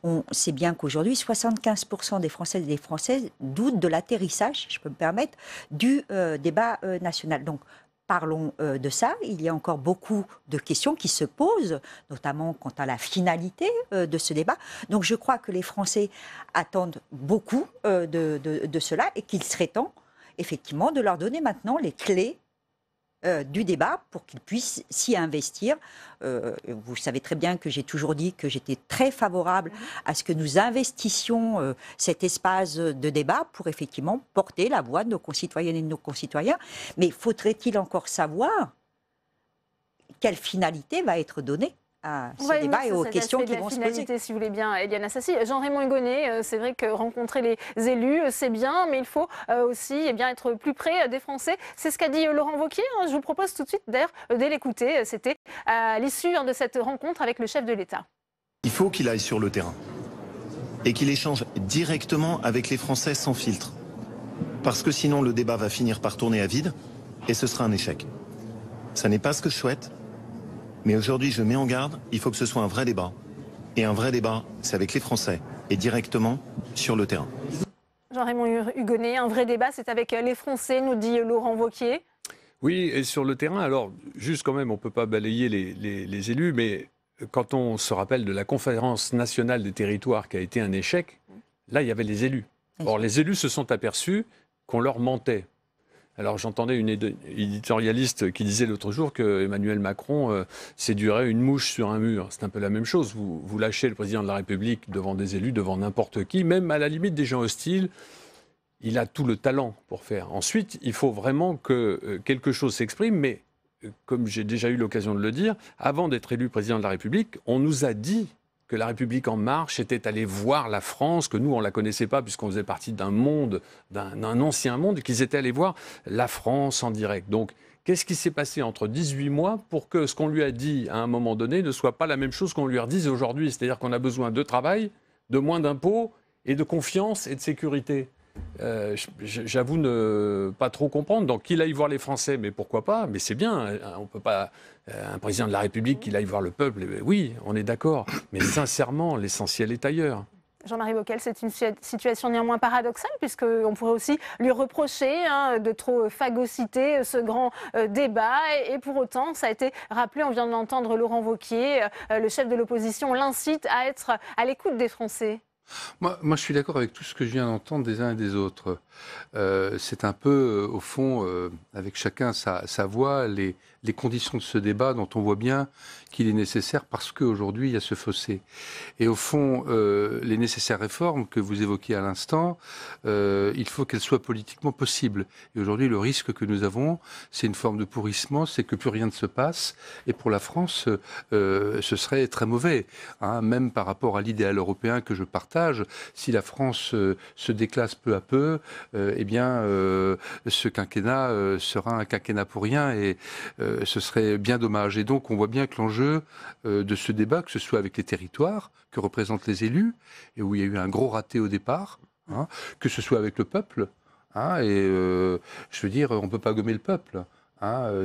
On sait bien qu'aujourd'hui, 75% des Françaises et des Françaises doutent de l'atterrissage, si je peux me permettre, du débat national. Donc, parlons de ça. Il y a encore beaucoup de questions qui se posent, notamment quant à la finalité de ce débat. Donc je crois que les Français attendent beaucoup de cela et qu'il serait temps, effectivement, de leur donner maintenant les clés du débat pour qu'ils puissent s'y investir. Vous savez très bien que j'ai toujours dit que j'étais très favorable à ce que nous investissions cet espace de débat pour effectivement porter la voix de nos concitoyennes et de nos concitoyens. Mais faudrait-il encore savoir quelle finalité va être donnée à ce débat et aux questions qui vont se poser. Si vous voulez bien, Éliane Assassi. Jean-Raymond Hugonet, c'est vrai que rencontrer les élus, c'est bien, mais il faut aussi être plus près des Français. C'est ce qu'a dit Laurent Wauquiez. Je vous propose tout de suite, d'ailleurs, de l'écouter. C'était à l'issue de cette rencontre avec le chef de l'État. Il faut qu'il aille sur le terrain et qu'il échange directement avec les Français sans filtre. Parce que sinon, le débat va finir par tourner à vide et ce sera un échec. Ça n'est pas ce que je souhaite. Mais aujourd'hui, je mets en garde, il faut que ce soit un vrai débat. Et un vrai débat, c'est avec les Français et directement sur le terrain. Jean-Raymond Hugonet, un vrai débat, c'est avec les Français, nous dit Laurent Wauquiez. Oui, et sur le terrain, alors, juste quand même, on ne peut pas balayer les élus, mais quand on se rappelle de la conférence nationale des territoires qui a été un échec, là, il y avait les élus. Or, les élus se sont aperçus qu'on leur mentait. Alors j'entendais une éditorialiste qui disait l'autre jour que Emmanuel Macron séduirait une mouche sur un mur. C'est un peu la même chose. Vous lâchez le président de la République devant des élus, devant n'importe qui, même à la limite des gens hostiles. Il a tout le talent pour faire. Ensuite, il faut vraiment que quelque chose s'exprime, mais comme j'ai déjà eu l'occasion de le dire, avant d'être élu président de la République, on nous a dit que la République en marche était allée voir la France, que nous, on ne la connaissait pas puisqu'on faisait partie d'un monde, d'un ancien monde, qu'ils étaient allés voir la France en direct. Donc, qu'est-ce qui s'est passé entre 18 mois pour que ce qu'on lui a dit à un moment donné ne soit pas la même chose qu'on lui redise aujourd'hui? C'est-à-dire qu'on a besoin de travail, de moins d'impôts et de confiance et de sécurité. J'avoue ne pas trop comprendre. Donc qu'il aille voir les Français, mais pourquoi pas? Mais c'est bien, on peut pas... Un président de la République qu'il aille voir le peuple, oui, on est d'accord. Mais sincèrement, l'essentiel est ailleurs. Jean-Marie Bockel, c'est une situation néanmoins paradoxale, puisqu'on pourrait aussi lui reprocher de trop phagocyter ce grand débat. Et pour autant, ça a été rappelé, on vient de l'entendre, Laurent Wauquiez, le chef de l'opposition, l'incite à être à l'écoute des Français. Moi, je suis d'accord avec tout ce que je viens d'entendre des uns et des autres. C'est un peu, au fond, avec chacun sa voix, les conditions de ce débat dont on voit bien qu'il est nécessaire parce qu'aujourd'hui, il y a ce fossé. Et au fond, les nécessaires réformes que vous évoquiez à l'instant, il faut qu'elles soient politiquement possibles. Et aujourd'hui, le risque que nous avons, c'est une forme de pourrissement, c'est que plus rien ne se passe. Et pour la France, ce serait très mauvais. Même par rapport à l'idéal européen que je partage, si la France se déclasse peu à peu, eh bien, ce quinquennat sera un quinquennat pour rien et ce serait bien dommage. Et donc, on voit bien que l'enjeu de ce débat, que ce soit avec les territoires que représentent les élus, et où il y a eu un gros raté au départ, que ce soit avec le peuple, et je veux dire, on ne peut pas gommer le peuple.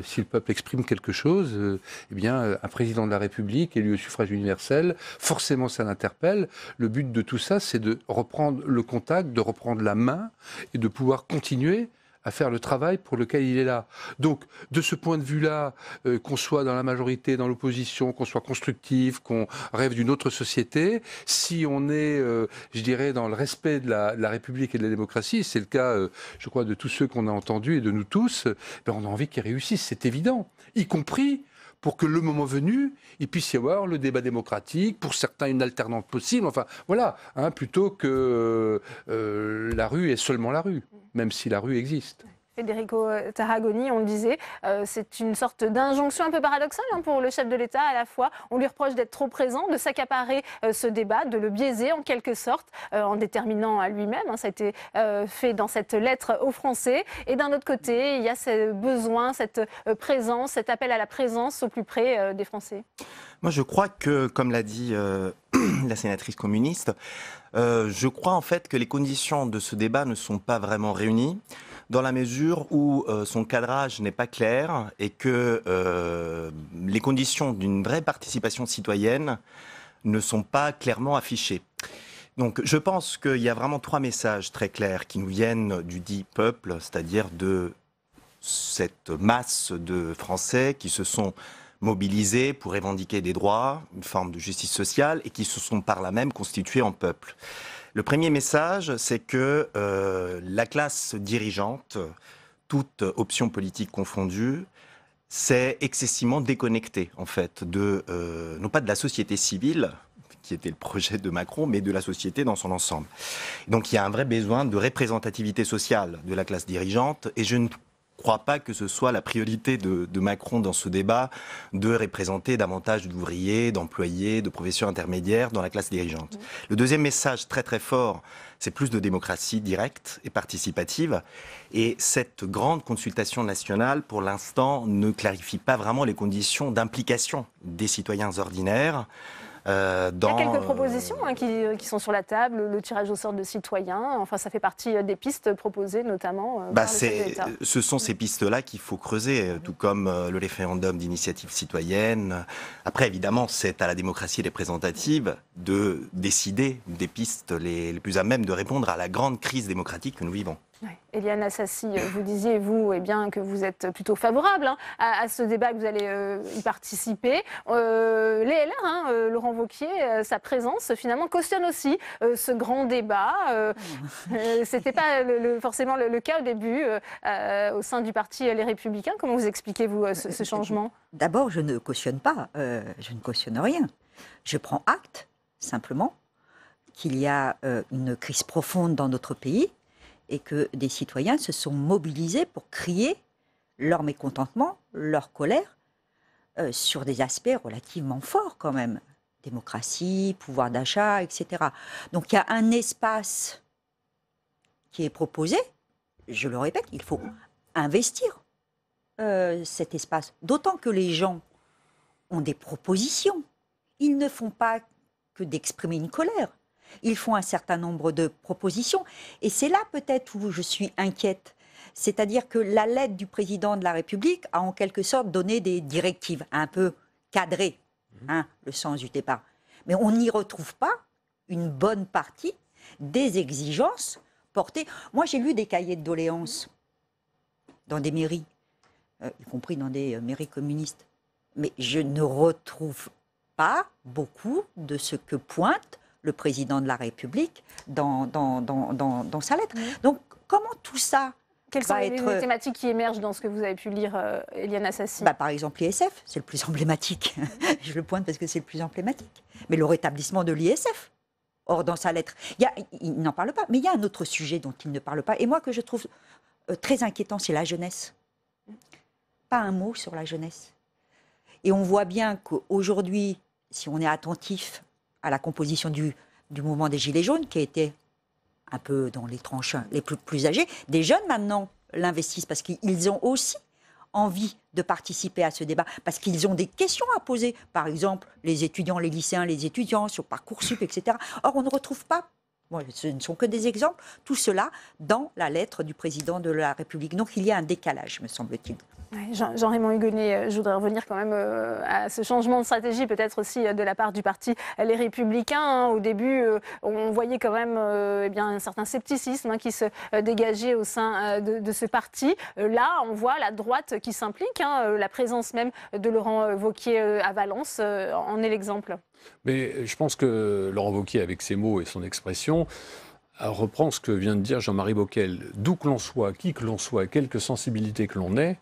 Si le peuple exprime quelque chose, eh bien, un président de la République élu au suffrage universel, forcément ça l'interpelle. Le but de tout ça, c'est de reprendre le contact, de reprendre la main et de pouvoir continuer à faire le travail pour lequel il est là. Donc, de ce point de vue-là, qu'on soit dans la majorité, dans l'opposition, qu'on soit constructif, qu'on rêve d'une autre société, si on est, je dirais, dans le respect de la République et de la démocratie, c'est le cas, je crois, de tous ceux qu'on a entendus et de nous tous, ben on a envie qu'ils réussissent, c'est évident, y compris pour que le moment venu, il puisse y avoir le débat démocratique, pour certains une alternance possible, enfin voilà, plutôt que la rue est seulement la rue, même si la rue existe. Federico Tarragoni, on le disait, c'est une sorte d'injonction un peu paradoxale pour le chef de l'État. À la fois, on lui reproche d'être trop présent, de s'accaparer ce débat, de le biaiser en quelque sorte, en déterminant à lui-même. Ça a été fait dans cette lettre aux Français. Et d'un autre côté, il y a ce besoin, cette présence, cet appel à la présence au plus près des Français. Moi, je crois que, comme l'a dit la sénatrice communiste, je crois en fait que les conditions de ce débat ne sont pas vraiment réunies. dans la mesure où son cadrage n'est pas clair et que les conditions d'une vraie participation citoyenne ne sont pas clairement affichées. Donc je pense qu'il y a vraiment 3 messages très clairs qui nous viennent du dit peuple, c'est-à-dire de cette masse de Français qui se sont mobilisés pour revendiquer des droits, une forme de justice sociale, et qui se sont par là même constitués en peuple. Le premier message, c'est que la classe dirigeante, toute option politique confondue, s'est excessivement déconnectée, en fait, non pas de la société civile, qui était le projet de Macron, mais de la société dans son ensemble. Donc il y a un vrai besoin de représentativité sociale de la classe dirigeante, et je ne crois pas que ce soit la priorité de Macron dans ce débat de représenter davantage d'ouvriers, d'employés, de professions intermédiaires dans la classe dirigeante. Le deuxième message très très fort, c'est plus de démocratie directe et participative. Et cette grande consultation nationale, pour l'instant, ne clarifie pas vraiment les conditions d'implication des citoyens ordinaires. Il y a quelques propositions qui sont sur la table, le tirage au sort de citoyens, enfin ça fait partie des pistes proposées notamment par le chef de l'État. Ce sont ces pistes-là qu'il faut creuser, tout comme le référendum d'initiative citoyenne. Après, évidemment, c'est à la démocratie représentative de décider des pistes les plus à même de répondre à la grande crise démocratique que nous vivons. Ouais. Éliane Assassi, vous disiez, vous, que vous êtes plutôt favorable à ce débat, que vous allez y participer. Les LR, Laurent Wauquiez, sa présence, finalement, cautionne aussi ce grand débat. Ce n'était pas forcément le cas au début au sein du parti Les Républicains. Comment vous expliquez-vous ce changement ? D'abord, je ne cautionne pas, je ne cautionne rien. Je prends acte, simplement, qu'il y a une crise profonde dans notre pays, et que des citoyens se sont mobilisés pour crier leur mécontentement, leur colère, sur des aspects relativement forts quand même. Démocratie, pouvoir d'achat, etc. Donc il y a un espace qui est proposé, je le répète, il faut investir cet espace. D'autant que les gens ont des propositions. Ils ne font pas que d'exprimer une colère. Ils font un certain nombre de propositions. Et c'est là peut-être où je suis inquiète. C'est-à-dire que la lettre du président de la République a en quelque sorte donné des directives un peu cadrées, le sens du départ. Mais on n'y retrouve pas une bonne partie des exigences portées. Moi, j'ai lu des cahiers de doléances dans des mairies, y compris dans des mairies communistes. Mais je ne retrouve pas beaucoup de ce que pointe le président de la République dans sa lettre. Donc, comment tout ça Quelles sont les thématiques qui émergent dans ce que vous avez pu lire, Éliane Assassi ? Par exemple, l'ISF, c'est le plus emblématique. Je le pointe parce que c'est le plus emblématique. Mais le rétablissement de l'ISF. Or, dans sa lettre, il n'en parle pas. Mais il y a un autre sujet dont il ne parle pas, et moi que je trouve très inquiétant, c'est la jeunesse. Pas un mot sur la jeunesse. Et on voit bien qu'aujourd'hui, si on est attentif à la composition du mouvement des Gilets jaunes, qui a été un peu dans les tranches les plus âgés, des jeunes maintenant l'investissent parce qu'ils ont aussi envie de participer à ce débat, parce qu'ils ont des questions à poser. Par exemple, les étudiants, les lycéens, les étudiants sur Parcoursup, etc. Or, on ne retrouve pas, ce ne sont que des exemples, tout cela dans la lettre du président de la République. Donc, il y a un décalage, me semble-t-il. Ouais, Jean-Raymond Hugonet, je voudrais revenir quand même à ce changement de stratégie, peut-être aussi de la part du parti Les Républicains. Au début, on voyait quand même un certain scepticisme qui se dégageait au sein de ce parti. Là, on voit la droite qui s'implique, la présence même de Laurent Wauquiez à Valence en est l'exemple. Mais je pense que Laurent Wauquiez, avec ses mots et son expression, reprend ce que vient de dire Jean-Marie Bockel. D'où que l'on soit, qui que l'on soit, quelque sensibilité que l'on ait,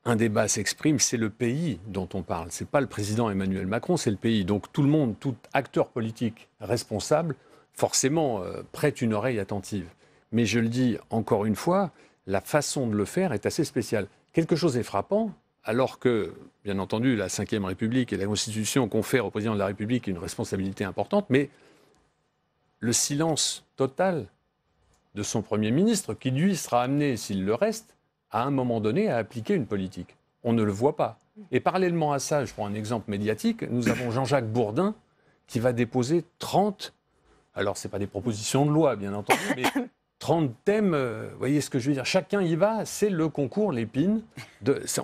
un débat s'exprime, c'est le pays dont on parle. Ce n'est pas le président Emmanuel Macron, c'est le pays. Donc tout le monde, tout acteur politique responsable, forcément prête une oreille attentive. Mais je le dis encore une fois, la façon de le faire est assez spéciale. Quelque chose est frappant, alors que, bien entendu, la Ve République et la Constitution confèrent au président de la République une responsabilité importante, mais le silence total de son Premier ministre, qui lui sera amené, s'il le reste, à un moment donné, à appliquer une politique. On ne le voit pas. Et parallèlement à ça, je prends un exemple médiatique, nous avons Jean-Jacques Bourdin qui va déposer 30, alors ce n'est pas des propositions de loi, bien entendu, mais 30 thèmes, vous voyez ce que je veux dire, chacun y va, c'est le concours Lépine.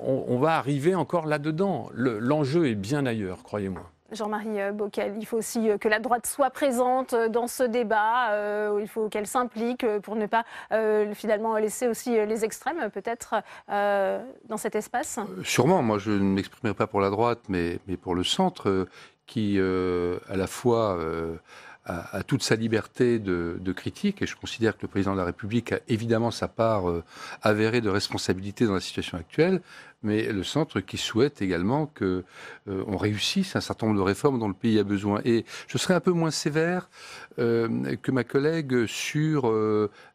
On va arriver encore là-dedans. L'enjeu est bien ailleurs, croyez-moi. Jean-Marie Bockel, il faut aussi que la droite soit présente dans ce débat, il faut qu'elle s'implique pour ne pas finalement laisser aussi les extrêmes peut-être dans cet espace. Sûrement, moi je ne m'exprimerai pas pour la droite, mais pour le centre qui à la fois a toute sa liberté de critique, et je considère que le président de la République a évidemment sa part avérée de responsabilité dans la situation actuelle, mais le centre qui souhaite également qu'on réussisse un certain nombre de réformes dont le pays a besoin. Et je serai un peu moins sévère que ma collègue sur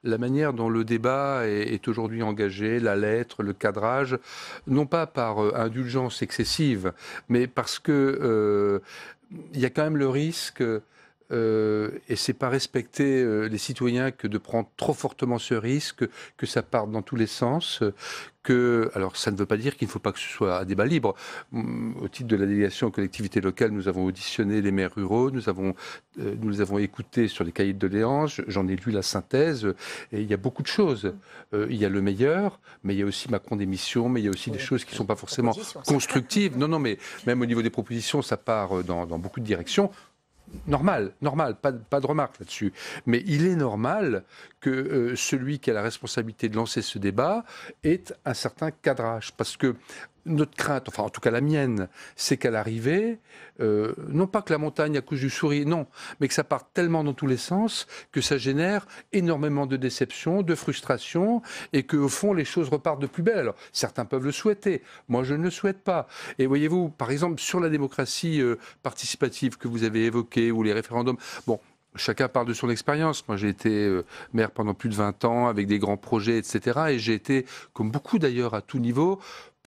la manière dont le débat est aujourd'hui engagé, la lettre, le cadrage, non pas par indulgence excessive, mais parce que il y a quand même le risque... et c'est pas respecter les citoyens que de prendre trop fortement ce risque, que ça parte dans tous les sens, alors ça ne veut pas dire qu'il ne faut pas que ce soit à débat libre. Au titre de la délégation aux collectivités locales, nous avons auditionné les maires ruraux, nous les avons écoutés sur les cahiers de doléances, j'en ai lu la synthèse, et il y a beaucoup de choses. Il y a le meilleur, mais il y a aussi Macron démission, mais il y a aussi des choses qui ne sont pas forcément constructives. Non, mais même au niveau des propositions, ça part dans beaucoup de directions. Normal, pas de remarque là-dessus. Mais il est normal que celui qui a la responsabilité de lancer ce débat ait un certain cadrage. Parce que notre crainte, enfin en tout cas la mienne, c'est qu'à l'arrivée, non pas que la montagne accouche du souris, non, mais que ça parte tellement dans tous les sens que ça génère énormément de déception, de frustration, et qu'au fond les choses repartent de plus belle. Alors certains peuvent le souhaiter, moi je ne le souhaite pas. Et voyez-vous, par exemple sur la démocratie participative que vous avez évoquée, ou les référendums, bon, chacun parle de son expérience. Moi, j'ai été maire pendant plus de 20 ans, avec des grands projets, etc. Et j'ai été, comme beaucoup d'ailleurs, à tout niveau,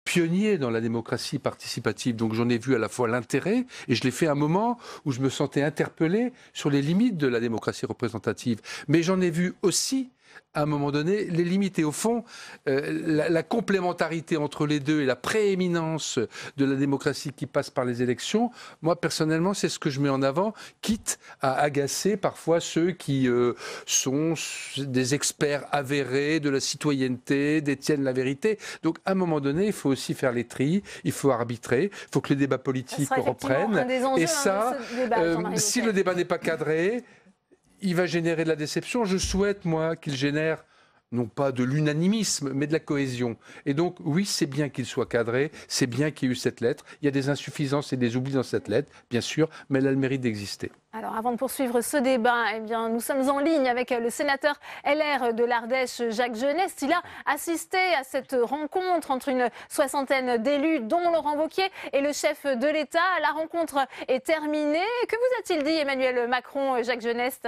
pionnier dans la démocratie participative. Donc j'en ai vu à la fois l'intérêt, et je l'ai fait à un moment où je me sentais interpellé sur les limites de la démocratie représentative. Mais j'en ai vu aussi, à un moment donné, les limites. Et au fond, la complémentarité entre les deux et la prééminence de la démocratie qui passe par les élections, moi, personnellement, c'est ce que je mets en avant, quitte à agacer parfois ceux qui sont des experts avérés de la citoyenneté, détiennent la vérité. Donc, à un moment donné, il faut aussi faire les tris, il faut arbitrer, il faut que les débats politiques reprennent. Et ça, si le débat n'est pas cadré, il va générer de la déception. Je souhaite, moi, qu'il génère non pas de l'unanimisme, mais de la cohésion. Et donc, oui, c'est bien qu'il soit cadré, c'est bien qu'il y ait eu cette lettre. Il y a des insuffisances et des oublis dans cette lettre, bien sûr, mais elle a le mérite d'exister. Alors, avant de poursuivre ce débat, eh bien, nous sommes en ligne avec le sénateur LR de l'Ardèche, Jacques Genest. Il a assisté à cette rencontre entre une soixantaine d'élus, dont Laurent Wauquiez, et le chef de l'État. La rencontre est terminée. Que vous a-t-il dit Emmanuel Macron, Jacques Genest ?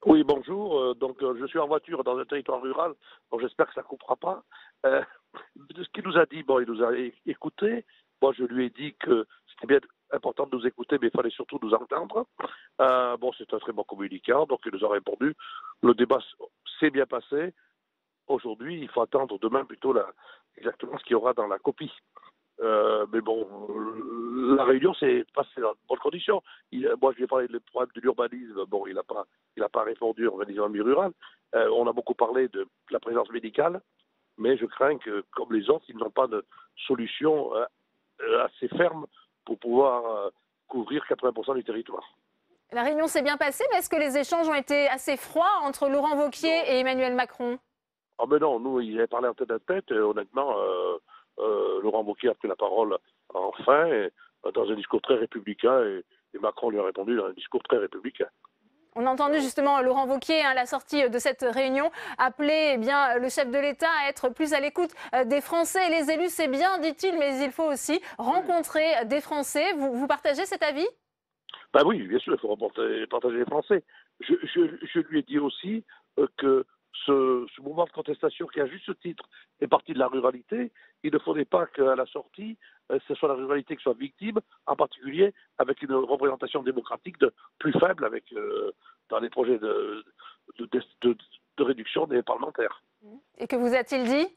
Oui, bonjour. Donc, je suis en voiture dans un territoire rural, donc j'espère que ça ne coupera pas. Ce qu'il nous a dit, bon, il nous a écoutés. Moi, je lui ai dit que c'était bien important de nous écouter, mais il fallait surtout nous entendre. Bon, c'est un très bon communicant, donc il nous a répondu. Le débat s'est bien passé. Aujourd'hui, il faut attendre demain plutôt exactement ce qu'il y aura dans la copie. Mais bon, la réunion s'est passée dans de bonnes conditions. Moi, je lui ai parlé des problèmes de l'urbanisme. Bon, il n'a pas répondu urbanisme en milieu rural. On a beaucoup parlé de la présence médicale, mais je crains que, comme les autres, ils n'ont pas de solution assez ferme pour pouvoir couvrir 80% du territoire. La réunion s'est bien passée, mais est-ce que les échanges ont été assez froids entre Laurent Wauquiez et Emmanuel Macron ? Ah mais non, nous, ils avaient parlé en tête à tête. Honnêtement, Laurent Wauquiez a pris la parole enfin, dans un discours très républicain, et Macron lui a répondu dans un discours très républicain. On a entendu justement Laurent Wauquiez, à la sortie de cette réunion, appeler le chef de l'État à être plus à l'écoute des Français. Les élus, c'est bien, dit-il, mais il faut aussi rencontrer des Français. Vous partagez cet avis ? Ben oui, bien sûr, il faut partager les Français. Je lui ai dit aussi que ce mouvement de contestation qui, à juste titre, est parti de la ruralité, il ne faudrait pas qu'à la sortie, ce soit la ruralité qui soit victime, en particulier avec une représentation démocratique plus faible dans les projets de réduction des parlementaires. Et que vous a-t-il dit ?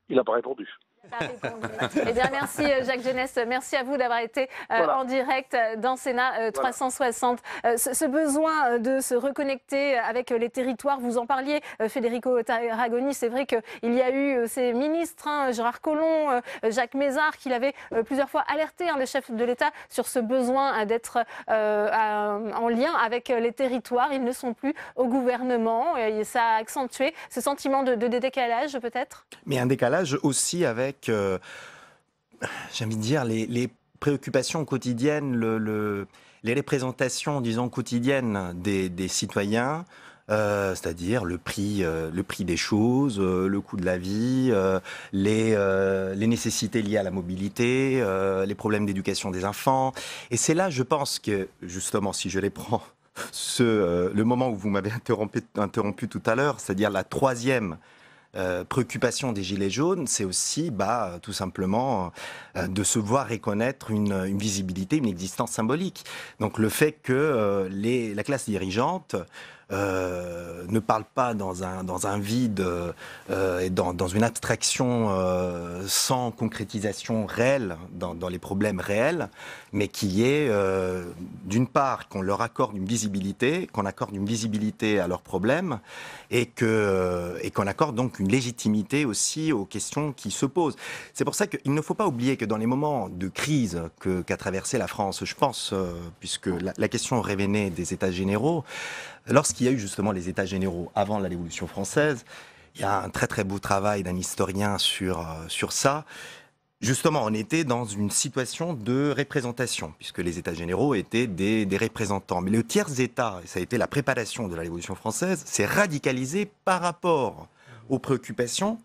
Il n'a pas répondu. Eh bien, merci Jacques Genest, merci à vous d'avoir été en direct dans Sénat 360. Ce besoin de se reconnecter avec les territoires, vous en parliez, Federico Tarragoni, c'est vrai qu'il y a eu ces ministres, Gérard Collomb, Jacques Mézard, qui l'avaient plusieurs fois alerté, le chef de l'État, sur ce besoin d'être en lien avec les territoires. Ils ne sont plus au gouvernement et ça a accentué ce sentiment de décalage peut-être. Mais un décalage aussi avec j'ai envie de dire, les préoccupations quotidiennes, les représentations, disons, quotidiennes des citoyens, c'est-à-dire le prix des choses, le coût de la vie, les nécessités liées à la mobilité, les problèmes d'éducation des enfants. Et c'est là, je pense que, justement, si je les prends, le moment où vous m'avez interrompu tout à l'heure, c'est-à-dire la troisième préoccupation des Gilets jaunes, c'est aussi tout simplement de se voir reconnaître une visibilité, une existence symbolique. Donc le fait que la classe dirigeante ne parle pas dans un vide et dans une abstraction sans concrétisation réelle dans les problèmes réels, mais qu'il y ait d'une part qu'on leur accorde une visibilité, qu'on accorde une visibilité à leurs problèmes et qu'on accorde donc une légitimité aussi aux questions qui se posent. C'est pour ça qu'il ne faut pas oublier que dans les moments de crise qu'a traversé la France, je pense, puisque la question revenait des États généraux, lorsqu'il y a eu justement les États généraux avant la Révolution française, il y a un très très beau travail d'un historien sur ça. Justement, on était dans une situation de représentation, puisque les États généraux étaient des représentants. Mais le tiers-État, et ça a été la préparation de la Révolution française, s'est radicalisé par rapport aux préoccupations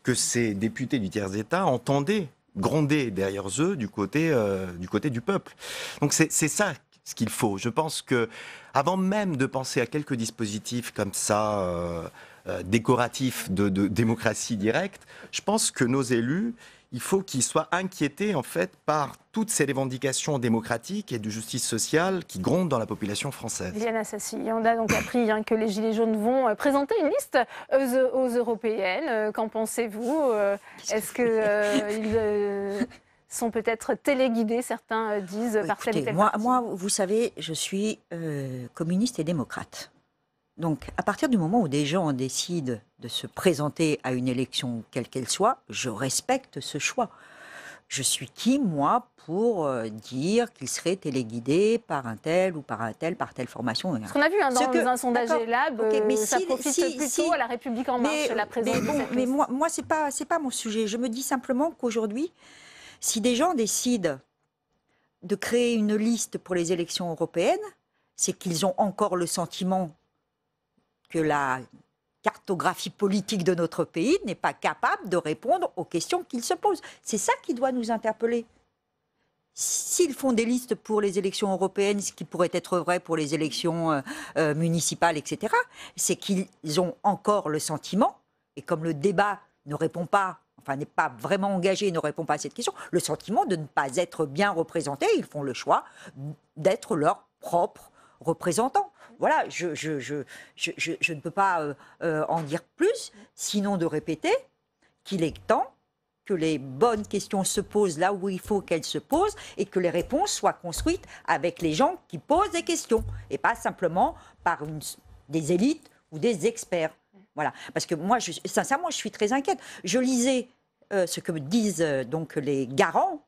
que ces députés du tiers-État entendaient gronder derrière eux du côté du peuple. Donc c'est ça ce qu'il faut. Je pense que avant même de penser à quelques dispositifs comme ça, décoratifs de démocratie directe, je pense que nos élus, il faut qu'ils soient inquiétés en fait par toutes ces revendications démocratiques et de justice sociale qui grondent dans la population française. Liliane Assassi, on a donc appris que les Gilets jaunes vont présenter une liste aux européennes. Qu'en pensez-vous? Est-ce qu'ils sont peut-être téléguidés, certains disent, par tel et tel parti? Moi, vous savez, je suis communiste et démocrate. Donc, à partir du moment où des gens décident de se présenter à une élection quelle qu'elle soit, je respecte ce choix. Je suis qui, moi, pour dire qu'ils seraient téléguidés par un tel ou par un tel, par telle formation? Ce qu'on a vu dans un sondage Elab, ça profite plutôt à la République En Marche, la présence de cette mais moi, c'est pas mon sujet. Je me dis simplement qu'aujourd'hui, si des gens décident de créer une liste pour les élections européennes, c'est qu'ils ont encore le sentiment que la cartographie politique de notre pays n'est pas capable de répondre aux questions qu'ils se posent. C'est ça qui doit nous interpeller. S'ils font des listes pour les élections européennes, ce qui pourrait être vrai pour les élections municipales, etc., c'est qu'ils ont encore le sentiment, et comme le débat ne répond pas, enfin n'est pas vraiment engagé et ne répond pas à cette question, le sentiment de ne pas être bien représentés. Ils font le choix d'être leur propre représentant. Voilà, je ne peux pas en dire plus, sinon de répéter qu'il est temps que les bonnes questions se posent là où il faut qu'elles se posent et que les réponses soient construites avec les gens qui posent des questions et pas simplement par des élites ou des experts. Voilà, parce que moi, sincèrement, je suis très inquiète. Je lisais ce que me disent donc les garants,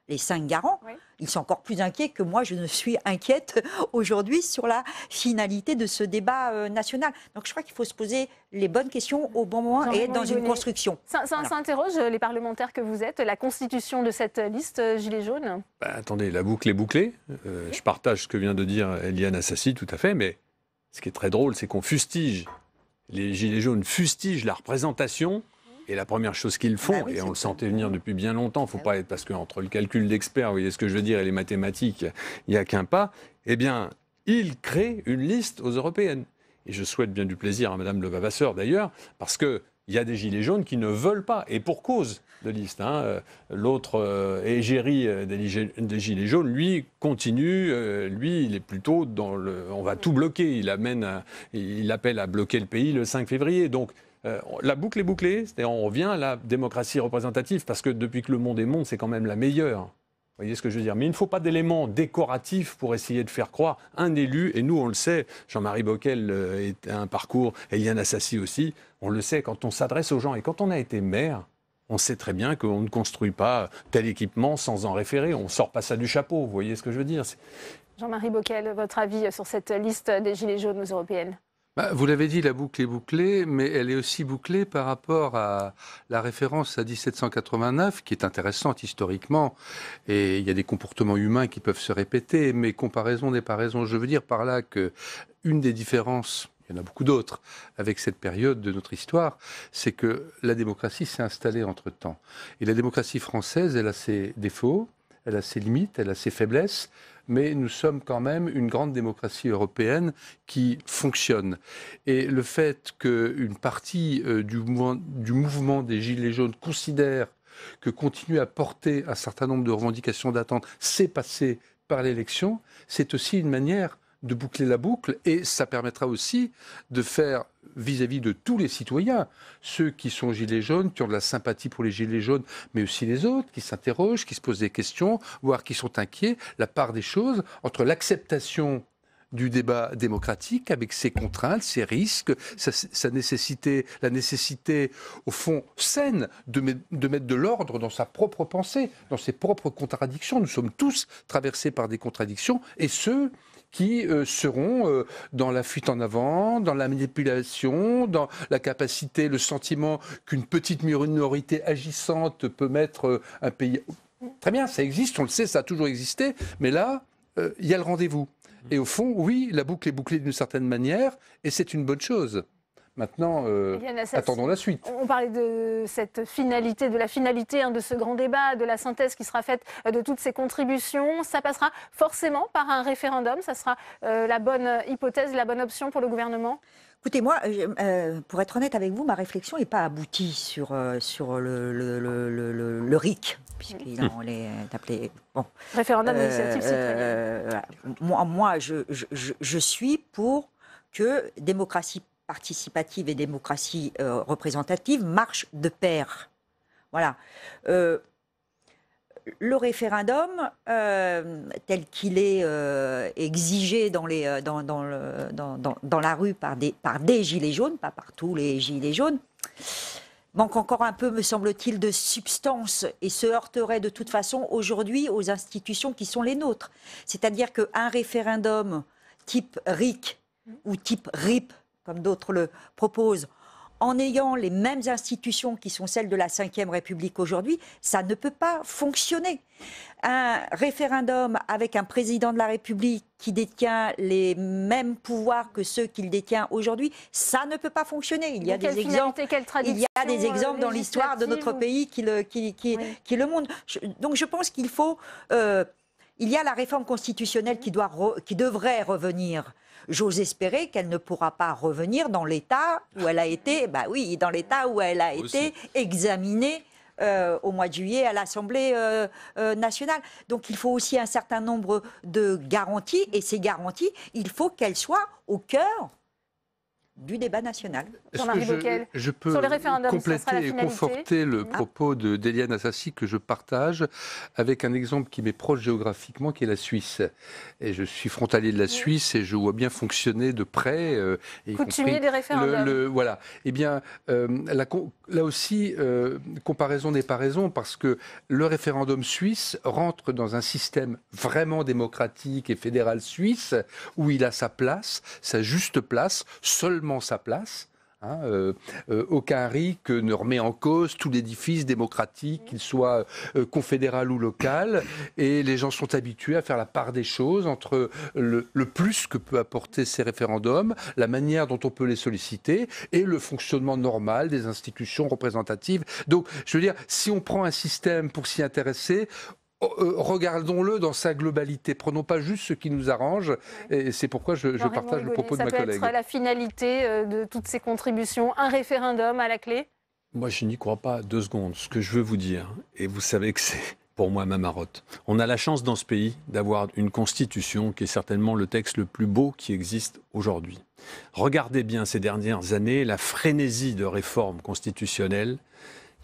les 5 garants. Oui. Ils sont encore plus inquiets que moi, je ne suis inquiète aujourd'hui sur la finalité de ce débat national. Donc je crois qu'il faut se poser les bonnes questions au bon moment et être dans une construction. Ça interroge les parlementaires que vous êtes, la constitution de cette liste Gilets jaunes? Attendez, la boucle est bouclée. Je partage ce que vient de dire Liliane Assassi, tout à fait, mais ce qui est très drôle, c'est qu'on fustige, les Gilets jaunes fustigent la représentation. Et la première chose qu'ils font, et on le sentait venir depuis bien longtemps, faut pas être, parce qu'entre le calcul d'experts, vous voyez ce que je veux dire, et les mathématiques, il n'y a qu'un pas, eh bien, ils créent une liste aux européennes. Et je souhaite bien du plaisir à Mme Levavasseur, d'ailleurs, parce qu'il y a des Gilets jaunes qui ne veulent pas, et pour cause de liste. L'autre égérie des Gilets jaunes, lui, continue, lui, il est plutôt dans le... On va tout bloquer, il appelle à bloquer le pays le 5 février, donc La boucle est bouclée, c'est-à-dire on revient à la démocratie représentative, parce que depuis que le monde est monde, c'est quand même la meilleure. Vous voyez ce que je veux dire? Mais il ne faut pas d'éléments décoratifs pour essayer de faire croire un élu, et nous on le sait, Jean-Marie Bockel est un parcours, Éliane Assassi aussi, on le sait, quand on s'adresse aux gens, et quand on a été maire, on sait très bien qu'on ne construit pas tel équipement sans en référer, on ne sort pas ça du chapeau, vous voyez ce que je veux dire? Jean-Marie Bockel, votre avis sur cette liste des Gilets jaunes aux européennes? Vous l'avez dit, la boucle est bouclée, mais elle est aussi bouclée par rapport à la référence à 1789, qui est intéressante historiquement, et il y a des comportements humains qui peuvent se répéter, mais comparaison n'est pas raison. Je veux dire par là que une des différences, il y en a beaucoup d'autres, avec cette période de notre histoire, c'est que la démocratie s'est installée entre-temps. Et la démocratie française, elle a ses défauts, elle a ses limites, elle a ses faiblesses, mais nous sommes quand même une grande démocratie européenne qui fonctionne. Et le fait qu'une partie du mouvement des Gilets jaunes considère que continuer à porter un certain nombre de revendications d'attente, c'est passer par l'élection, c'est aussi une manière de boucler la boucle, et ça permettra aussi de faire vis-à-vis de tous les citoyens, ceux qui sont gilets jaunes, qui ont de la sympathie pour les gilets jaunes, mais aussi les autres, qui s'interrogent, qui se posent des questions, voire qui sont inquiets, la part des choses entre l'acceptation du débat démocratique avec ses contraintes, ses risques, la nécessité, au fond, saine de mettre de l'ordre dans sa propre pensée, dans ses propres contradictions. Nous sommes tous traversés par des contradictions, et ceux qui seront dans la fuite en avant, dans la manipulation, dans la capacité, le sentiment qu'une petite minorité agissante peut mettre un pays... Très bien, ça existe, on le sait, ça a toujours existé, mais là, il y a le rendez-vous. Et au fond, oui, la boucle est bouclée d'une certaine manière, et c'est une bonne chose. Maintenant, attendons la suite. On parlait de cette finalité, de la finalité de ce grand débat, de la synthèse qui sera faite de toutes ces contributions. Ça passera forcément par un référendum. Ça sera la bonne hypothèse, la bonne option pour le gouvernement? Écoutez, moi, pour être honnête avec vous, ma réflexion n'est pas aboutie sur le RIC, puisqu'il est appelé... Bon. Référendum d'initiative citoyenne. Moi, je suis pour que démocratie participative et démocratie représentative marchent de pair. Voilà. Le référendum, tel qu'il est exigé dans la rue par des gilets jaunes, pas par tous les gilets jaunes, manque encore un peu, me semble-t-il, de substance et se heurterait de toute façon aujourd'hui aux institutions qui sont les nôtres. C'est-à-dire qu'un référendum type RIC ou type RIP, comme d'autres le proposent, en ayant les mêmes institutions qui sont celles de la Ve République aujourd'hui, ça ne peut pas fonctionner. Un référendum avec un président de la République qui détient les mêmes pouvoirs que ceux qu'il détient aujourd'hui, ça ne peut pas fonctionner. Il y a des exemples dans l'histoire de notre pays qui le montrent. Donc je pense qu'il faut... il y a la réforme constitutionnelle qui devrait revenir. J'ose espérer qu'elle ne pourra pas revenir dans l'état où elle a été, été examinée au mois de juillet à l'Assemblée nationale. Donc il faut aussi un certain nombre de garanties, et ces garanties, il faut qu'elles soient au cœur du débat national. Je peux compléter et conforter le propos d'Éliane Assassi que je partage avec un exemple qui m'est proche géographiquement, qui est la Suisse. Et je suis frontalier de la Suisse et je vois bien fonctionner de près. Coutumier des référendums. Voilà. Eh bien, là aussi, comparaison n'est pas raison, parce que le référendum suisse rentre dans un système vraiment démocratique et fédéral suisse où il a sa place, sa juste place, seulement sa place. Aucun RIC ne remet en cause tout l'édifice démocratique, qu'il soit confédéral ou local, et les gens sont habitués à faire la part des choses entre le plus que peut apporter ces référendums, la manière dont on peut les solliciter, et le fonctionnement normal des institutions représentatives. Donc, je veux dire, si on prend un système pour s'y intéresser, regardons-le dans sa globalité. Prenons pas juste ce qui nous arrange. Et c'est pourquoi je partage le propos de ma collègue. Ça peut être la finalité de toutes ces contributions, un référendum à la clé? Moi, je n'y crois pas 2 secondes. Ce que je veux vous dire, et vous savez que c'est pour moi, ma marotte. On a la chance dans ce pays d'avoir une constitution qui est certainement le texte le plus beau qui existe aujourd'hui. Regardez bien ces dernières années la frénésie de réformes constitutionnelles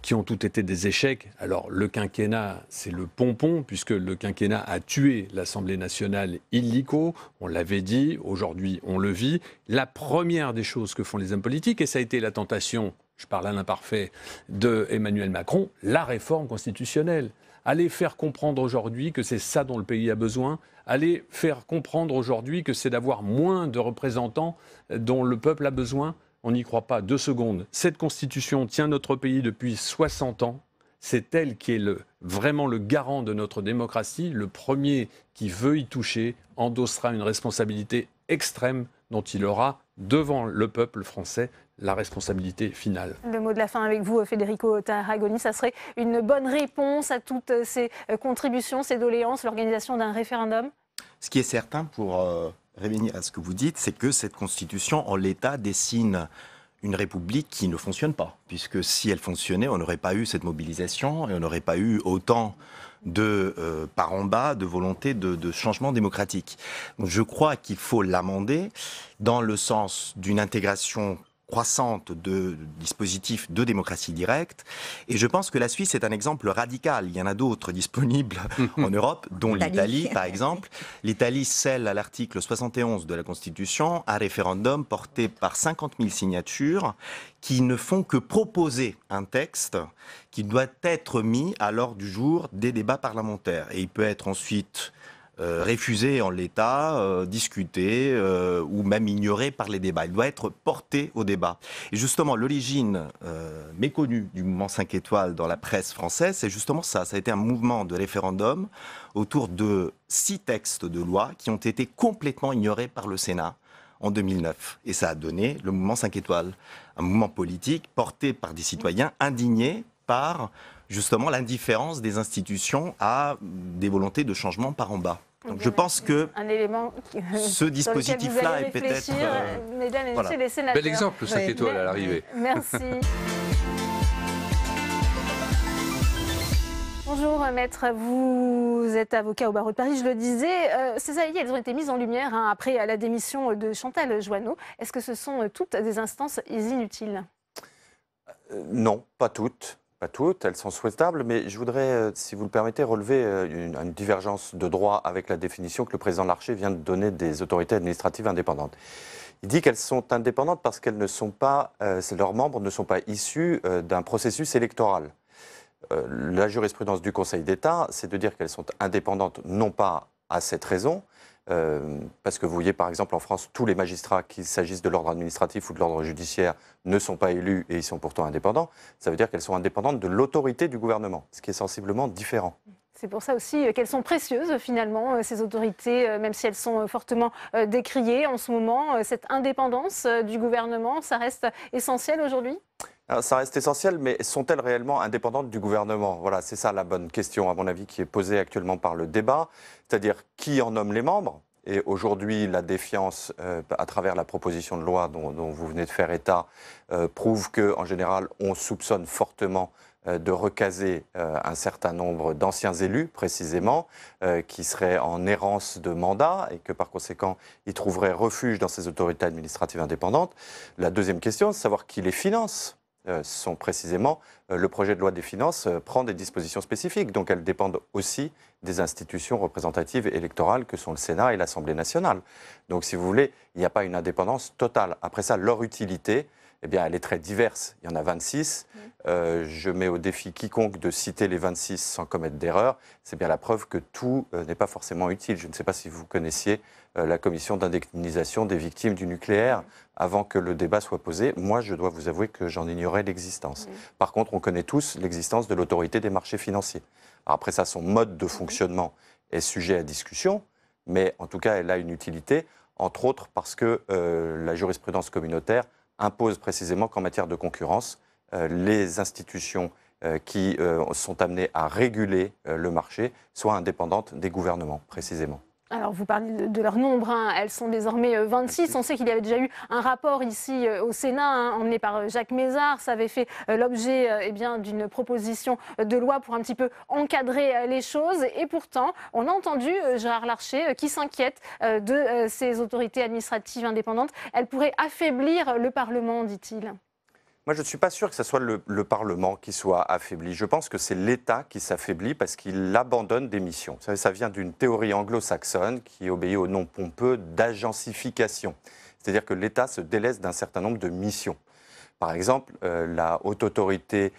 qui ont toutes été des échecs. Alors le quinquennat, c'est le pompon, puisque le quinquennat a tué l'Assemblée nationale illico, on l'avait dit, aujourd'hui on le vit. La première des choses que font les hommes politiques, et ça a été la tentation, je parle à l'imparfait, de Emmanuel Macron, la réforme constitutionnelle. Allez faire comprendre aujourd'hui que c'est ça dont le pays a besoin. Allez faire comprendre aujourd'hui que c'est d'avoir moins de représentants dont le peuple a besoin. On n'y croit pas 2 secondes. Cette constitution tient notre pays depuis 60 ans. C'est elle qui est vraiment le garant de notre démocratie. Le premier qui veut y toucher endossera une responsabilité extrême dont il aura, devant le peuple français, la responsabilité finale. Le mot de la fin avec vous, Federico Tarragoni, ça serait une bonne réponse à toutes ces contributions, ces doléances, l'organisation d'un référendum? Ce qui est certain, pour revenir à ce que vous dites, c'est que cette constitution, en l'état, dessine une république qui ne fonctionne pas. Puisque si elle fonctionnait, on n'aurait pas eu cette mobilisation et on n'aurait pas eu autant de par en bas, de volonté de changement démocratique. Donc je crois qu'il faut l'amender dans le sens d'une intégration croissante de dispositifs de démocratie directe. Et je pense que la Suisse est un exemple radical. Il y en a d'autres disponibles en Europe, dont l'Italie, par exemple. L'Italie scelle à l'article 71 de la Constitution un référendum porté par 50 000 signatures qui ne font que proposer un texte qui doit être mis à l'ordre du jour des débats parlementaires. Et il peut être ensuite refusé en l'état, discuté ou même ignoré par les débats. Il doit être porté au débat. Et justement, l'origine méconnue du mouvement 5 étoiles dans la presse française, c'est justement ça. Ça a été un mouvement de référendum autour de 6 textes de loi qui ont été complètement ignorés par le Sénat en 2009. Et ça a donné le mouvement 5 étoiles, un mouvement politique porté par des citoyens indignés par justement l'indifférence des institutions à des volontés de changement par en bas. Donc je pense que ce dispositif-là est peut-être... Voilà. Bel exemple, 5 étoiles à l'arrivée. Merci. Bonjour maître, vous êtes avocat au barreau de Paris, je le disais. Ces AI, elles ont été mises en lumière après la démission de Chantal Jouanneau. Est-ce que ce sont toutes des instances inutiles? Non, pas toutes. Pas toutes, elles sont souhaitables, mais je voudrais, si vous le permettez, relever une divergence de droit avec la définition que le président Larcher vient de donner des autorités administratives indépendantes. Il dit qu'elles sont indépendantes parce qu'elles ne sont pas, leurs membres ne sont pas issus d'un processus électoral. La jurisprudence du Conseil d'État, c'est de dire qu'elles sont indépendantes non pas à cette raison, parce que vous voyez par exemple en France, tous les magistrats, qu'il s'agisse de l'ordre administratif ou de l'ordre judiciaire, ne sont pas élus et ils sont pourtant indépendants. Ça veut dire qu'elles sont indépendantes de l'autorité du gouvernement, ce qui est sensiblement différent. C'est pour ça aussi qu'elles sont précieuses finalement, ces autorités, même si elles sont fortement décriées en ce moment. Cette indépendance du gouvernement, ça reste essentiel aujourd'hui ? Alors, ça reste essentiel, mais sont-elles réellement indépendantes du gouvernement? Voilà, c'est ça la bonne question, à mon avis, qui est posée actuellement par le débat. C'est-à-dire, qui en nomme les membres? Et aujourd'hui, la défiance, à travers la proposition de loi dont vous venez de faire état, prouve qu'en général, on soupçonne fortement de recaser un certain nombre d'anciens élus, précisément, qui seraient en errance de mandat et que par conséquent, ils trouveraient refuge dans ces autorités administratives indépendantes. La deuxième question, c'est de savoir qui les finance. Sont précisément, le projet de loi des finances prend des dispositions spécifiques, donc elles dépendent aussi des institutions représentatives et électorales que sont le Sénat et l'Assemblée nationale. Donc si vous voulez, il n'y a pas une indépendance totale. Après ça, leur utilité, eh bien, elle est très diverse. Il y en a 26. Je mets au défi quiconque de citer les 26 sans commettre d'erreur. C'est bien la preuve que tout n'est pas forcément utile. Je ne sais pas si vous connaissiez la commission d'indemnisation des victimes du nucléaire avant que le débat soit posé. Moi, je dois vous avouer que j'en ignorais l'existence. Par contre, on connaît tous l'existence de l'autorité des marchés financiers. Alors après ça, son mode de fonctionnement est sujet à discussion, mais en tout cas, elle a une utilité, entre autres parce que la jurisprudence communautaire impose précisément qu'en matière de concurrence, les institutions qui sont amenées à réguler le marché soient indépendantes des gouvernements, précisément. Alors, vous parlez de leur nombre, hein. Elles sont désormais 26. On sait qu'il y avait déjà eu un rapport ici au Sénat, hein, emmené par Jacques Mézard. Ça avait fait l'objet d'une proposition de loi pour un petit peu encadrer les choses. Et pourtant, on a entendu Gérard Larcher qui s'inquiète de ces autorités administratives indépendantes. Elles pourraient affaiblir le Parlement, dit-il. Moi, je ne suis pas sûr que ce soit le Parlement qui soit affaibli. Je pense que c'est l'État qui s'affaiblit parce qu'il abandonne des missions. Vous savez, ça vient d'une théorie anglo-saxonne qui obéit au nom pompeux d'agencification. C'est-à-dire que l'État se délaisse d'un certain nombre de missions. Par exemple, la haute autorité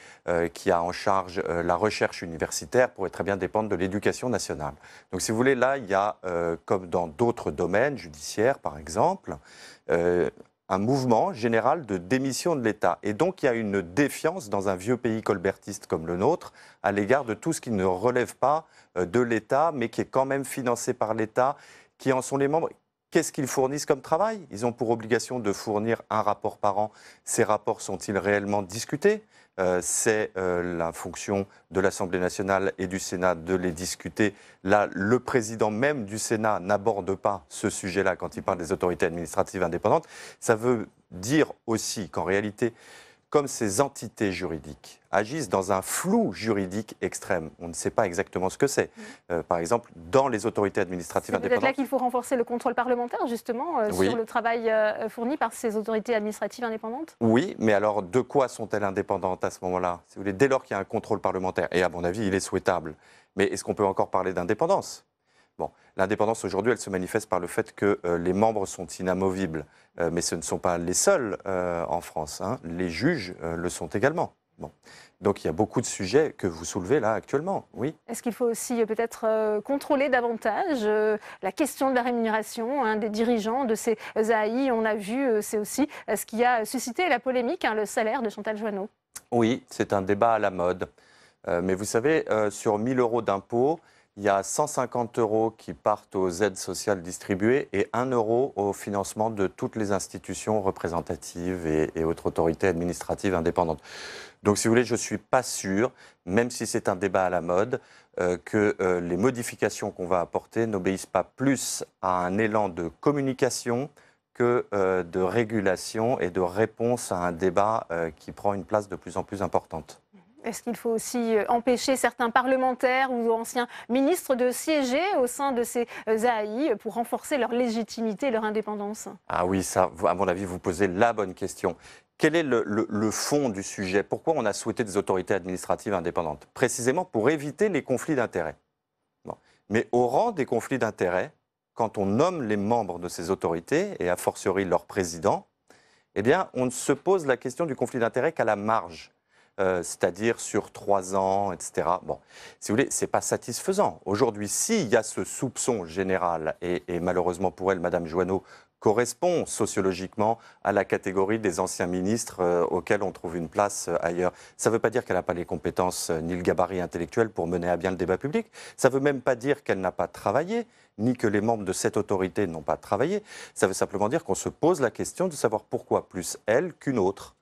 qui a en charge la recherche universitaire pourrait très bien dépendre de l'éducation nationale. Donc, si vous voulez, là, il y a, comme dans d'autres domaines judiciaires, par exemple, un mouvement général de démission de l'État. Et donc, il y a une défiance dans un vieux pays colbertiste comme le nôtre à l'égard de tout ce qui ne relève pas de l'État, mais qui est quand même financé par l'État, qui en sont les membres. Qu'est-ce qu'ils fournissent comme travail? Ils ont pour obligation de fournir un rapport par an. Ces rapports sont-ils réellement discutés? C'est la fonction de l'Assemblée nationale et du Sénat de les discuter. Là, le président même du Sénat n'aborde pas ce sujet-là quand il parle des autorités administratives indépendantes. Ça veut dire aussi qu'en réalité, comme ces entités juridiques agissent dans un flou juridique extrême, on ne sait pas exactement ce que c'est. Par exemple, dans les autorités administratives indépendantes... C'est peut-être là qu'il faut renforcer le contrôle parlementaire, justement, sur le travail fourni par ces autorités administratives indépendantes? Oui, mais alors de quoi sont-elles indépendantes à ce moment-là? Si vous voulez, dès lors qu'il y a un contrôle parlementaire, et à mon avis, il est souhaitable. Mais est-ce qu'on peut encore parler d'indépendance? Bon, l'indépendance aujourd'hui, elle se manifeste par le fait que les membres sont inamovibles. Mais ce ne sont pas les seuls en France, hein. Les juges le sont également. Bon. Donc il y a beaucoup de sujets que vous soulevez là actuellement, oui. Est-ce qu'il faut aussi peut-être contrôler davantage la question de la rémunération des dirigeants de ces AI? On a vu, c'est aussi ce qui a suscité la polémique, le salaire de Chantal Joanneau. Oui, c'est un débat à la mode. Mais vous savez, sur 1 000 € d'impôts, il y a 150 € qui partent aux aides sociales distribuées et 1 € au financement de toutes les institutions représentatives et autres autorités administratives indépendantes. Donc, si vous voulez, je ne suis pas sûr, même si c'est un débat à la mode, que les modifications qu'on va apporter n'obéissent pas plus à un élan de communication que de régulation et de réponse à un débat qui prend une place de plus en plus importante. Est-ce qu'il faut aussi empêcher certains parlementaires ou anciens ministres de siéger au sein de ces AI pour renforcer leur légitimité et leur indépendance? Ah oui, ça, à mon avis, vous posez la bonne question. Quel est le fond du sujet? Pourquoi on a souhaité des autorités administratives indépendantes? Précisément pour éviter les conflits d'intérêts. Bon. Mais au rang des conflits d'intérêts, quand on nomme les membres de ces autorités, et a fortiori leur président, eh bien, on ne se pose la question du conflit d'intérêts qu'à la marge. C'est-à-dire sur 3 ans, etc. Bon, si vous voulez, ce n'est pas satisfaisant. Aujourd'hui, s'il y a ce soupçon général, et malheureusement pour elle, Madame Joanneau correspond sociologiquement à la catégorie des anciens ministres auxquels on trouve une place ailleurs. Ça ne veut pas dire qu'elle n'a pas les compétences ni le gabarit intellectuel pour mener à bien le débat public. Ça ne veut même pas dire qu'elle n'a pas travaillé, ni que les membres de cette autorité n'ont pas travaillé. Ça veut simplement dire qu'on se pose la question de savoir pourquoi plus elle qu'une autre.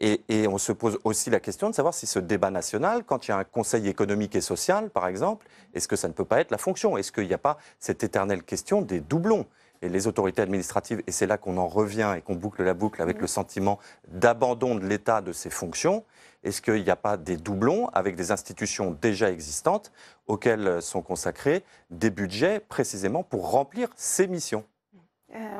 Et on se pose aussi la question de savoir si ce débat national, quand il y a un conseil économique et social, par exemple, est-ce que ça ne peut pas être la fonction? Est-ce qu'il n'y a pas cette éternelle question des doublons? Et les autorités administratives, et c'est là qu'on en revient et qu'on boucle la boucle avec le sentiment d'abandon de l'État de ses fonctions, est-ce qu'il n'y a pas des doublons avec des institutions déjà existantes auxquelles sont consacrés des budgets précisément pour remplir ces missions?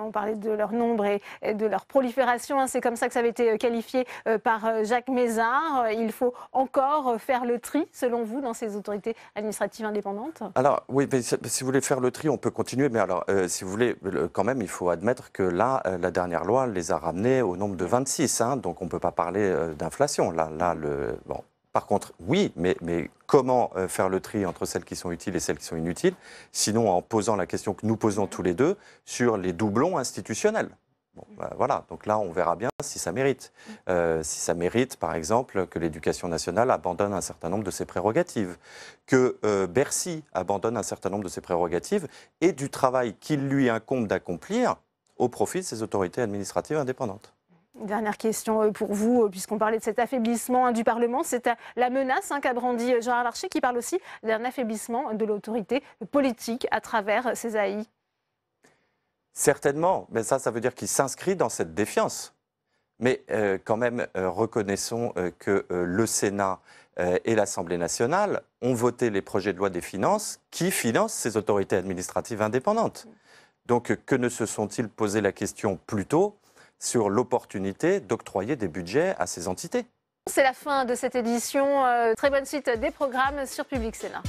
On parlait de leur nombre et de leur prolifération. C'est comme ça que ça avait été qualifié par Jacques Mézard. Il faut encore faire le tri, selon vous, dans ces autorités administratives indépendantes? Alors, oui, mais si vous voulez faire le tri, on peut continuer. Mais alors, si vous voulez, quand même, il faut admettre que là, la dernière loi les a ramenés au nombre de 26. Hein, donc, on ne peut pas parler d'inflation. Bon. Par contre, oui, mais comment faire le tri entre celles qui sont utiles et celles qui sont inutiles? Sinon, en posant la question que nous posons tous les deux sur les doublons institutionnels. Bon, voilà, donc là, on verra bien si ça mérite. Si ça mérite, par exemple, que l'Éducation nationale abandonne un certain nombre de ses prérogatives, que Bercy abandonne un certain nombre de ses prérogatives et du travail qu'il lui incombe d'accomplir au profit de ces autorités administratives indépendantes. Une dernière question pour vous, puisqu'on parlait de cet affaiblissement du Parlement. C'est la menace qu'a brandi Gérard Larcher, qui parle aussi d'un affaiblissement de l'autorité politique à travers ces AI. Certainement, mais ça veut dire qu'il s'inscrit dans cette défiance. Mais quand même, reconnaissons que le Sénat et l'Assemblée nationale ont voté les projets de loi des finances qui financent ces autorités administratives indépendantes. Donc, que ne se sont-ils posé la question plus tôt sur l'opportunité d'octroyer des budgets à ces entités? C'est la fin de cette édition. Très bonne suite des programmes sur Public Sénat.